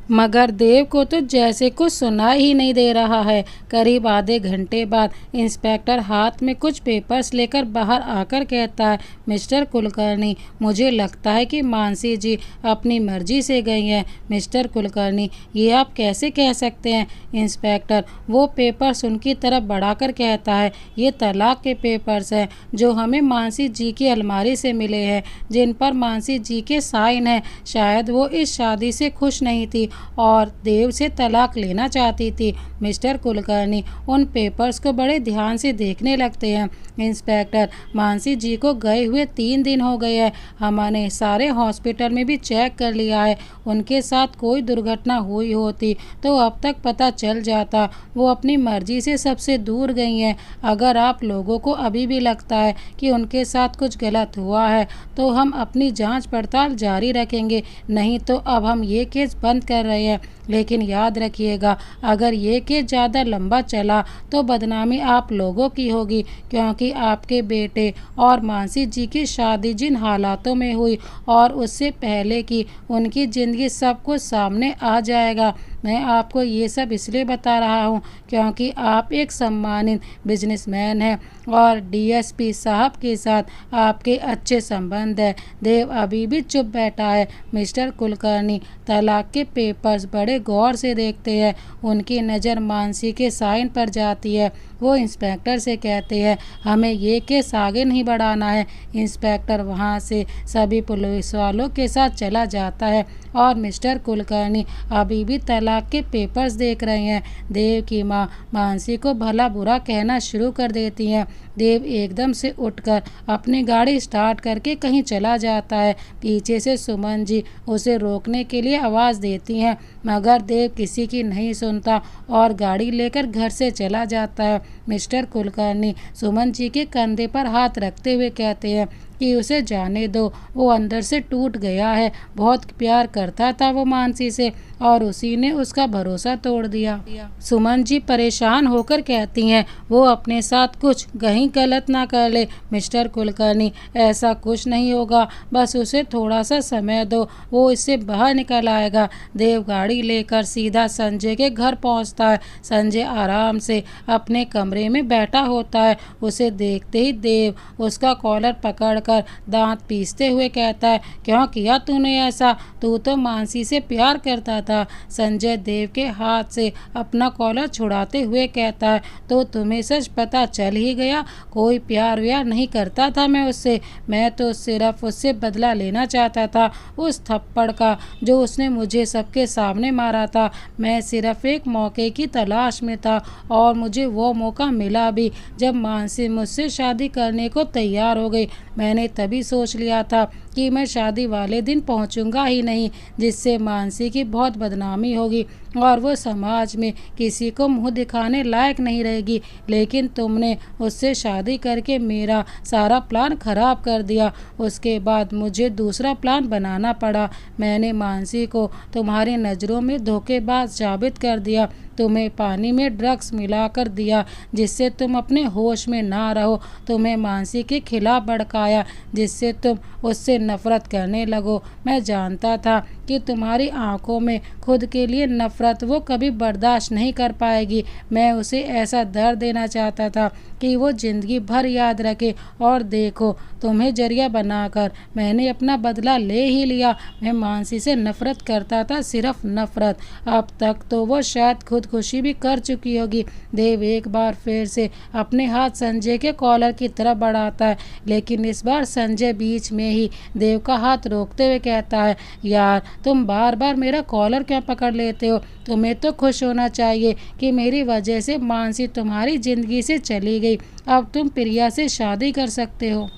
Speaker 1: मगर देव को तो जैसे कुछ सुनाई ही नहीं दे रहा है। करीब आधे घंटे बाद इंस्पेक्टर हाथ में कुछ पेपर्स लेकर बाहर आकर कहता है, मिस्टर कुलकर्णी, मुझे लगता है कि मानसी जी अपनी मर्जी से गई हैं। मिस्टर कुलकर्णी, ये आप कैसे कह सकते हैं? इंस्पेक्टर वो पेपर्स उनकी तरफ बढ़ाकर कहता है, ये तलाक के पेपर्स हैं जो हमें मानसी जी की अलमारी से मिले हैं, जिन पर मानसी जी के साइन हैं। शायद वो इस शादी से खुश नहीं थी और देव से तलाक लेना चाहती थी। मिस्टर कुलकर्णी उन पेपर्स को बड़े ध्यान से देखने लगते हैं। इंस्पेक्टर, मानसी जी को गए हुए 3 दिन हो गए हैं। हमने सारे हॉस्पिटल में भी चेक कर लिया है। उनके साथ कोई दुर्घटना हुई होती तो अब तक पता चल जाता। वो अपनी मर्जी से सबसे दूर गई हैं। अगर आप लोगों को अभी भी लगता है कि उनके साथ कुछ गलत हुआ है तो हम अपनी जांच पड़ताल जारी रखेंगे, नहीं तो अब हम ये केस बंद कर रहे हैं। लेकिन याद रखिएगा, अगर ये केस ज़्यादा लंबा चला तो बदनामी आप लोगों की होगी, क्योंकि आपके बेटे और मानसी जी की शादी जिन हालातों में हुई और उससे पहले की उनकी ज़िंदगी सब कुछ सामने आ जाएगा। मैं आपको ये सब इसलिए बता रहा हूँ क्योंकि आप एक सम्मानित बिजनेसमैन हैं और डीएसपी साहब के साथ आपके अच्छे संबंध है। देव अभी भी चुप बैठा है। मिस्टर कुलकर्णी तलाक के पेपर्स बड़े गौर से देखते हैं। उनकी नज़र मानसी के साइन पर जाती है। वो इंस्पेक्टर से कहते हैं, हमें ये केस आगे नहीं बढ़ाना है। इंस्पेक्टर वहाँ से सभी पुलिस वालों के साथ चला जाता है और मिस्टर कुलकर्णी अभी भी तलाक के पेपर्स देख रहे हैं। देव की माँ मानसी को भला बुरा कहना शुरू कर देती हैं। देव एकदम से उठकर अपनी गाड़ी स्टार्ट करके कहीं चला जाता है। पीछे से सुमन जी उसे रोकने के लिए आवाज़ देती हैं, मगर देव किसी की नहीं सुनता और गाड़ी लेकर घर से चला जाता है। मिस्टर कुलकर्णी सुमन जी के कंधे पर हाथ रखते हुए कहते हैं कि उसे जाने दो, वो अंदर से टूट गया है। बहुत प्यार करता था वो मानसी से और उसी ने उसका भरोसा तोड़ दिया। सुमन जी परेशान होकर कहती हैं, वो अपने साथ कुछ कहीं गलत ना कर ले। मिस्टर कुलकर्णी, ऐसा कुछ नहीं होगा, बस उसे थोड़ा सा समय दो, वो इससे बाहर निकल आएगा। देव गाड़ी लेकर सीधा संजय के घर पहुंचता है। संजय आराम से अपने कमरे में बैठा होता है। उसे देखते ही देव उसका कॉलर पकड़ कर दांत पीसते हुए कहता है, क्यों किया तूने ऐसा? तू तो मानसी से प्यार करता था। संजय देव के हाथ से अपना कॉलर छुड़ाते हुए कहता है, तो तुम्हें सच पता चल ही गया? कोई प्यार व्यार नहीं करता था मैं उससे। मैं तो सिर्फ उससे बदला लेना चाहता था उस थप्पड़ का जो उसने मुझे सबके सामने मारा था। मैं सिर्फ एक मौके की तलाश में था और मुझे वो मौका मिला भी जब मानसी मुझसे शादी करने को तैयार हो गई। मैंने तभी सोच लिया था कि मैं शादी वाले दिन पहुंचूंगा ही नहीं, जिससे मानसी की बहुत बदनामी होगी और वो समाज में किसी को मुंह दिखाने लायक नहीं रहेगी। लेकिन तुमने उससे शादी करके मेरा सारा प्लान खराब कर दिया। उसके बाद मुझे दूसरा प्लान बनाना पड़ा। मैंने मानसी को तुम्हारी नज़रों में धोखेबाज साबित कर दिया। तुम्हें पानी में ड्रग्स मिलाकर दिया जिससे तुम अपने होश में ना रहो। तुम्हें मानसी के खिलाफ भड़काया जिससे तुम उससे नफरत करने लगो। मैं जानता था कि तुम्हारी आंखों में खुद के लिए नफरत वो कभी बर्दाश्त नहीं कर पाएगी। मैं उसे ऐसा दर्द देना चाहता था कि वो ज़िंदगी भर याद रखे। और देखो, तुम्हें जरिया बनाकर मैंने अपना बदला ले ही लिया। मैं मानसी से नफरत करता था, सिर्फ नफरत। अब तक तो वो शायद खुदकुशी भी कर चुकी होगी। देव एक बार फिर से अपने हाथ संजय के कॉलर की तरफ बढ़ाता है, लेकिन इस बार संजय बीच में ही देव का हाथ रोकते हुए कहता है, यार तुम बार बार मेरा कॉलर क्यों पकड़ लेते हो? तुम्हें तो खुश होना चाहिए कि मेरी वजह से मानसी तुम्हारी ज़िंदगी से चली गई। अब तुम प्रिया से शादी कर सकते हो।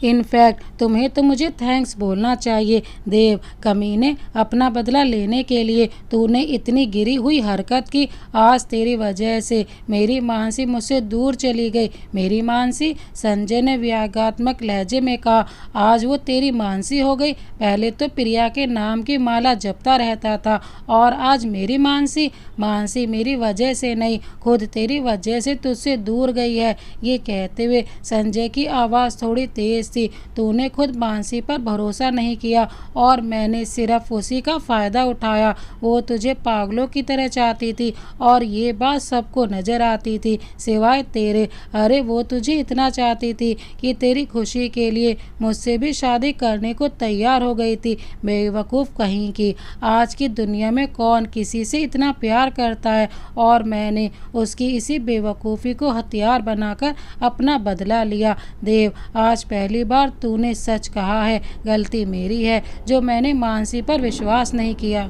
Speaker 1: इनफैक्ट तुम्हें तो मुझे थैंक्स बोलना चाहिए। देव कमीने, अपना बदला लेने के लिए तूने इतनी गिरी हुई हरकत की। आज तेरी वजह से मेरी मानसी मुझसे दूर चली गई। मेरी मानसी? संजय ने व्यंग्यात्मक लहजे में कहा, आज वो तेरी मानसी हो गई? पहले तो प्रिया के नाम की माला जपता रहता था और आज मेरी मानसी? मानसी मेरी वजह से नहीं, खुद तेरी वजह से तुझसे दूर गई है। ये कहते हुए संजय की आवाज़ थोड़ी तेज थी। तूने खुद मानसी पर भरोसा नहीं किया और मैंने सिर्फ उसी का फ़ायदा उठाया। वो तुझे पागलों की तरह चाहती थी और ये बात सबको नज़र आती थी सिवाय तेरे। अरे वो तुझे इतना चाहती थी कि तेरी खुशी के लिए मुझसे भी शादी करने को तैयार हो गई थी। बेवकूफ़ कहीं की। आज की दुनिया में कौन किसी से इतना प्यार करता है और मैंने उसकी इसी बेवकूफ़ी को हथियार बनाकर अपना बदला लिया। देव, आज पहली बार तूने सच कहा है। गलती मेरी है जो मैंने मानसी पर विश्वास नहीं किया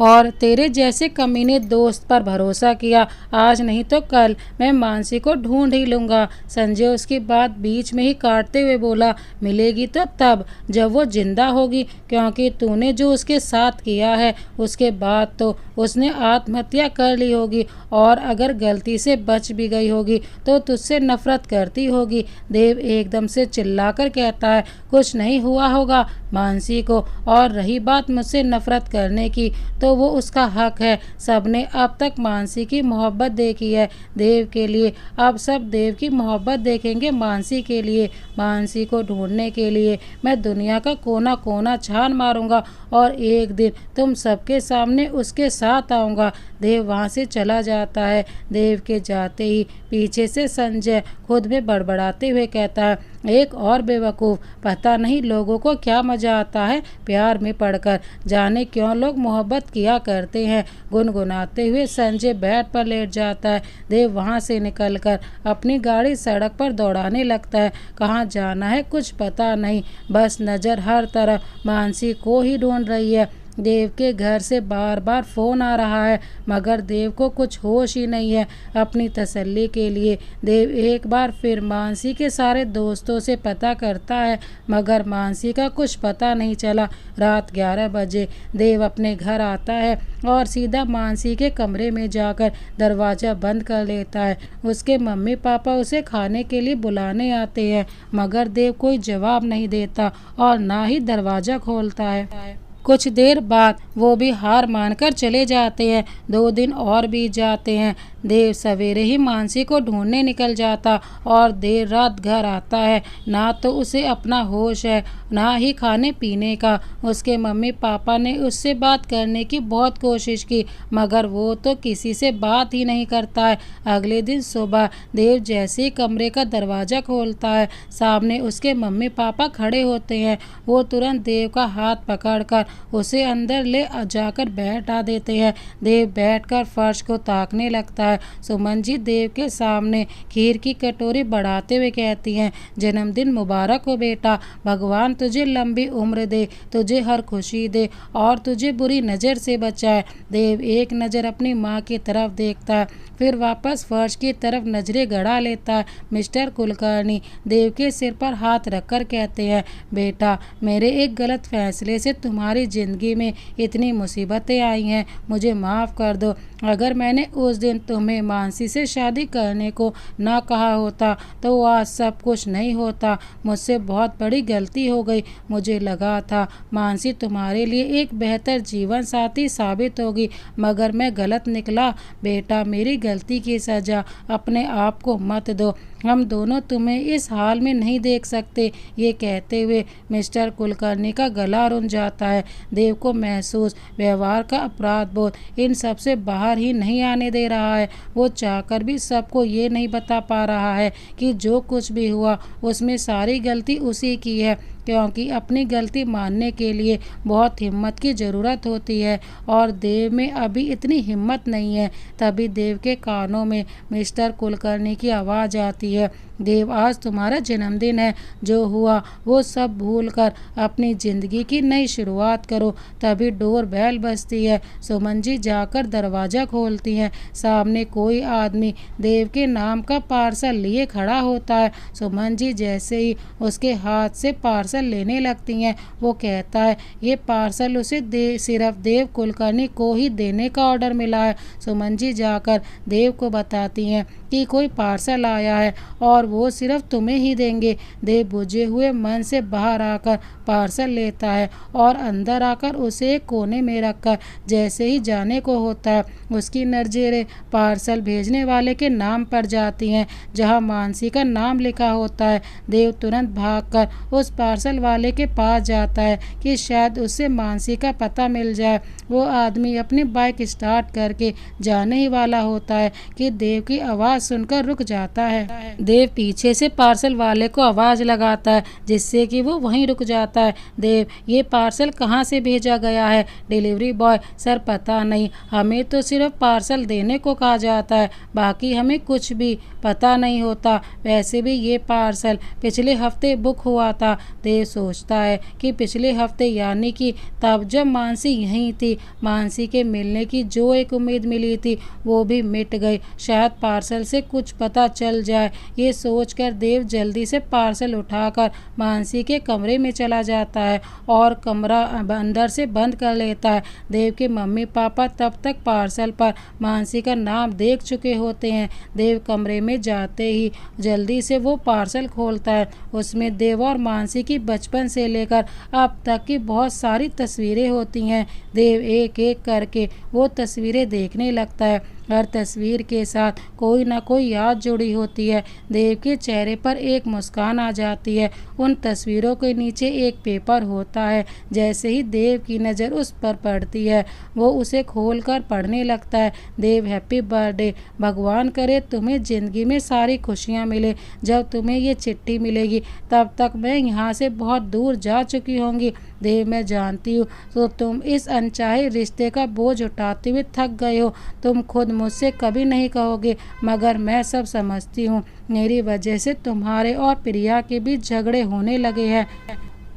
Speaker 1: और तेरे जैसे कमीने दोस्त पर भरोसा किया। आज नहीं तो कल मैं मानसी को ढूंढ ही लूँगा। संजय उसकी बात बीच में ही काटते हुए बोला, मिलेगी तो तब जब वो जिंदा होगी, क्योंकि तूने जो उसके साथ किया है उसके बाद तो उसने आत्महत्या कर ली होगी और अगर गलती से बच भी गई होगी तो तुझसे नफरत करती होगी। देव एकदम से चिल्लाकर कहता है, कुछ नहीं हुआ होगा मानसी को, और रही बात मुझसे नफरत करने की तो वो उसका हक है। सबने अब तक मानसी की मोहब्बत देखी है देव के लिए, अब सब देव की मोहब्बत देखेंगे मानसी के लिए। मानसी को ढूंढने के लिए मैं दुनिया का कोना कोना छान मारूंगा और एक दिन तुम सबके सामने उसके साथ आऊँगा। देव वहाँ से चला जाता है। देव के जाते ही पीछे से संजय खुद में बड़बड़ाते हुए कहता है, एक और बेवकूफ़। पता नहीं लोगों को क्या मज़ा आता है प्यार में पड़कर, जाने क्यों लोग मोहब्बत किया करते हैं। गुनगुनाते हुए संजय बेड पर लेट जाता है। देव वहाँ से निकलकर अपनी गाड़ी सड़क पर दौड़ाने लगता है। कहाँ जाना है कुछ पता नहीं, बस नज़र हर तरफ मानसी को ही ढूंढ रही है। देव के घर से बार बार फ़ोन आ रहा है मगर देव को कुछ होश ही नहीं है। अपनी तसल्ली के लिए देव एक बार फिर मानसी के सारे दोस्तों से पता करता है मगर मानसी का कुछ पता नहीं चला। रात 11 बजे देव अपने घर आता है और सीधा मानसी के कमरे में जाकर दरवाज़ा बंद कर लेता है। उसके मम्मी पापा उसे खाने के लिए बुलाने आते हैं मगर देव कोई जवाब नहीं देता और ना ही दरवाज़ा खोलता है। कुछ देर बाद वो भी हार मानकर चले जाते हैं। 2 दिन और बीत जाते हैं। देव सवेरे ही मानसी को ढूंढने निकल जाता और देर रात घर आता है। ना तो उसे अपना होश है ना ही खाने पीने का। उसके मम्मी पापा ने उससे बात करने की बहुत कोशिश की मगर वो तो किसी से बात ही नहीं करता है। अगले दिन सुबह देव जैसे ही कमरे का दरवाज़ा खोलता है सामने उसके मम्मी पापा खड़े होते हैं। वो तुरंत देव का हाथ पकड़कर उसे अंदर ले जाकर बैठा देते हैं। देव बैठकर फर्श को ताकने लगता है। सुमन जी देव के सामने खीर की कटोरी बढ़ाते हुए कहती हैं, जन्मदिन मुबारक हो बेटा, भगवान तुझे लंबी उम्र दे, तुझे हर खुशी दे और तुझे बुरी नज़र से बचाए। देव एक नज़र अपनी माँ की तरफ देखता है फिर वापस फर्श की तरफ नजरें गड़ा लेता है। मिस्टर कुलकर्णी देव के सिर पर हाथ रखकर कहते हैं, बेटा मेरे एक गलत फैसले से तुम्हारी ज़िंदगी में इतनी मुसीबतें आई हैं, मुझे माफ़ कर दो। अगर मैंने उस दिन तुम्हें मानसी से शादी करने को ना कहा होता तो आज सब कुछ नहीं होता। मुझसे बहुत बड़ी गलती हो गई। मुझे लगा था मानसी तुम्हारे लिए एक बेहतर जीवन साथी साबित होगी मगर मैं गलत निकला। बेटा मेरी गलती की सज़ा अपने आप को मत दो, हम दोनों तुम्हें इस हाल में नहीं देख सकते। ये कहते हुए मिस्टर कुलकर्णी का गला रुंध जाता है। देव को महसूस व्यवहार का अपराध बोध इन सब से बाहर ही नहीं आने दे रहा है। वो चाहकर भी सबको ये नहीं बता पा रहा है कि जो कुछ भी हुआ उसमें सारी गलती उसी की है, क्योंकि अपनी गलती मानने के लिए बहुत हिम्मत की ज़रूरत होती है और देव में अभी इतनी हिम्मत नहीं है। तभी देव के कानों में मिस्टर कुलकर्णी की आवाज़ आती है, देव आज तुम्हारा जन्मदिन है, जो हुआ वो सब भूलकर अपनी ज़िंदगी की नई शुरुआत करो। तभी डोर बेल बजती है। सुमन जी जाकर दरवाज़ा खोलती हैं। सामने कोई आदमी देव के नाम का पार्सल लिए खड़ा होता है। सुमन जी जैसे ही उसके हाथ से पार्सल लेने लगती हैं वो कहता है, ये पार्सल उसे सिर्फ देव कुलकर्णी को ही देने का ऑर्डर मिला है। सुमन जी जाकर देव को बताती हैं कि कोई पार्सल आया है और वो सिर्फ तुम्हें ही देंगे। देव बुझे हुए मन से बाहर आकर पार्सल लेता है और अंदर आकर उसे एक कोने में रखकर जैसे ही जाने को होता है, उसकी नज़रें पार्सल भेजने वाले के नाम पर जाती हैं, जहां मानसी का नाम लिखा होता है। देव तुरंत भागकर उस पार्सल वाले के पास जाता है कि शायद उससे मानसी का पता मिल जाए। वो आदमी अपनी बाइक स्टार्ट करके जाने ही वाला होता है कि देव की आवाज़ सुनकर रुक जाता है। देव पीछे से पार्सल वाले को आवाज़ लगाता है, जिससे कि वो वहीं रुक जाता है। देव, ये पार्सल कहाँ से भेजा गया है? डिलीवरी बॉय, सर पता नहीं, हमें तो सिर्फ पार्सल देने को कहा जाता है, बाकी हमें कुछ भी पता नहीं होता। वैसे भी ये पार्सल पिछले हफ्ते बुक हुआ था। देव सोचता है कि पिछले हफ्ते यानी कि तब जब मानसी यहीं थी। मानसी के मिलने की जो एक उम्मीद मिली थी वो भी मिट गई। शायद पार्सल से कुछ पता चल जाए। ये सोचकर देव जल्दी से पार्सल उठाकर मानसी के कमरे में चला जाता है और कमरा अंदर से बंद कर लेता है। देव के मम्मी पापा तब तक पार्सल पर मानसी का नाम देख चुके होते हैं। देव कमरे में जाते ही जल्दी से वो पार्सल खोलता है। उसमें देव और मानसी की बचपन से लेकर अब तक की बहुत सारी तस्वीरें होती हैं। देव एक एक करके वो तस्वीरें देखने लगता है। हर तस्वीर के साथ कोई ना कोई याद जुड़ी होती है। देव के चेहरे पर एक मुस्कान आ जाती है। उन तस्वीरों के नीचे एक पेपर होता है। जैसे ही देव की नज़र उस पर पड़ती है, वो उसे खोलकर पढ़ने लगता है। देव, हैप्पी बर्थडे, भगवान करे तुम्हें ज़िंदगी में सारी खुशियाँ मिले। जब तुम्हें ये चिट्ठी मिलेगी तब तक मैं यहाँ से बहुत दूर जा चुकी होंगी। देव, मैं जानती हूँ तो तुम इस अनचाहे रिश्ते का बोझ उठाते हुए थक गए हो। तुम खुद मुझसे कभी नहीं कहोगे, मगर मैं सब समझती हूँ। मेरी वजह से तुम्हारे और प्रिया के बीच झगड़े होने लगे हैं।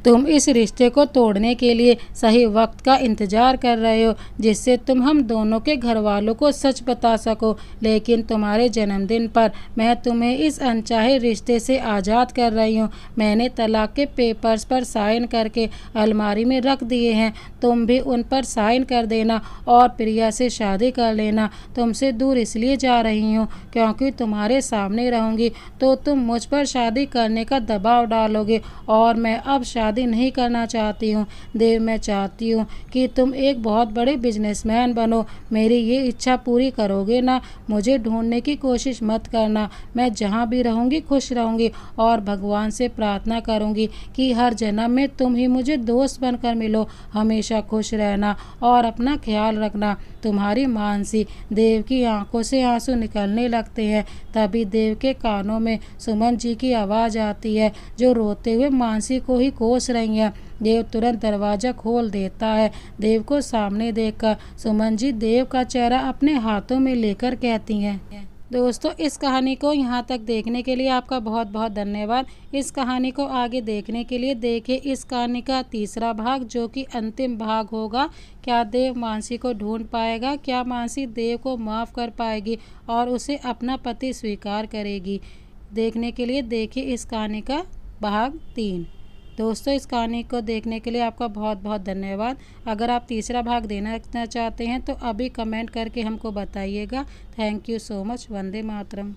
Speaker 1: तुम इस रिश्ते को तोड़ने के लिए सही वक्त का इंतज़ार कर रहे हो, जिससे तुम हम दोनों के घर वालों को सच बता सको। लेकिन तुम्हारे जन्मदिन पर मैं तुम्हें इस अनचाहे रिश्ते से आज़ाद कर रही हूँ। मैंने तलाक के पेपर्स पर साइन करके अलमारी में रख दिए हैं। तुम भी उन पर साइन कर देना और प्रिया से शादी कर लेना। तुमसे दूर इसलिए जा रही हूँ क्योंकि तुम्हारे सामने रहूँगी तो तुम मुझ पर शादी करने का दबाव डालोगे और मैं अब शादी नहीं करना चाहती हूँ। देव, मैं चाहती हूँ कि तुम एक बहुत बड़े बिजनेसमैन बनो। मेरी ये इच्छा पूरी करोगे ना? मुझे ढूंढने की कोशिश मत करना। मैं जहाँ भी रहूँगी खुश रहूँगी और भगवान से प्रार्थना करूँगी कि हर जन्म में तुम ही मुझे दोस्त बनकर मिलो। हमेशा खुश रहना और अपना ख्याल रखना। तुम्हारी मानसी। देव की आंखों से आंसू निकलने लगते हैं। तभी देव के कानों में सुमन जी की आवाज़ आती है, जो रोते हुए मानसी को ही कोस रही हैं। देव तुरंत दरवाज़ा खोल देता है। देव को सामने देखकर सुमन जी देव का चेहरा अपने हाथों में लेकर कहती हैं। दोस्तों, इस कहानी को यहाँ तक देखने के लिए आपका बहुत बहुत धन्यवाद। इस कहानी को आगे देखने के लिए देखिए इस कहानी का तीसरा भाग, जो कि अंतिम भाग होगा। क्या देव मानसी को ढूंढ पाएगा? क्या मानसी देव को माफ़ कर पाएगी और उसे अपना पति स्वीकार करेगी? देखने के लिए देखिए इस कहानी का भाग 3। दोस्तों, इस कहानी को देखने के लिए आपका बहुत बहुत धन्यवाद। अगर आप तीसरा भाग देखना चाहते हैं तो अभी कमेंट करके हमको बताइएगा। Thank you so much. Vande Mataram.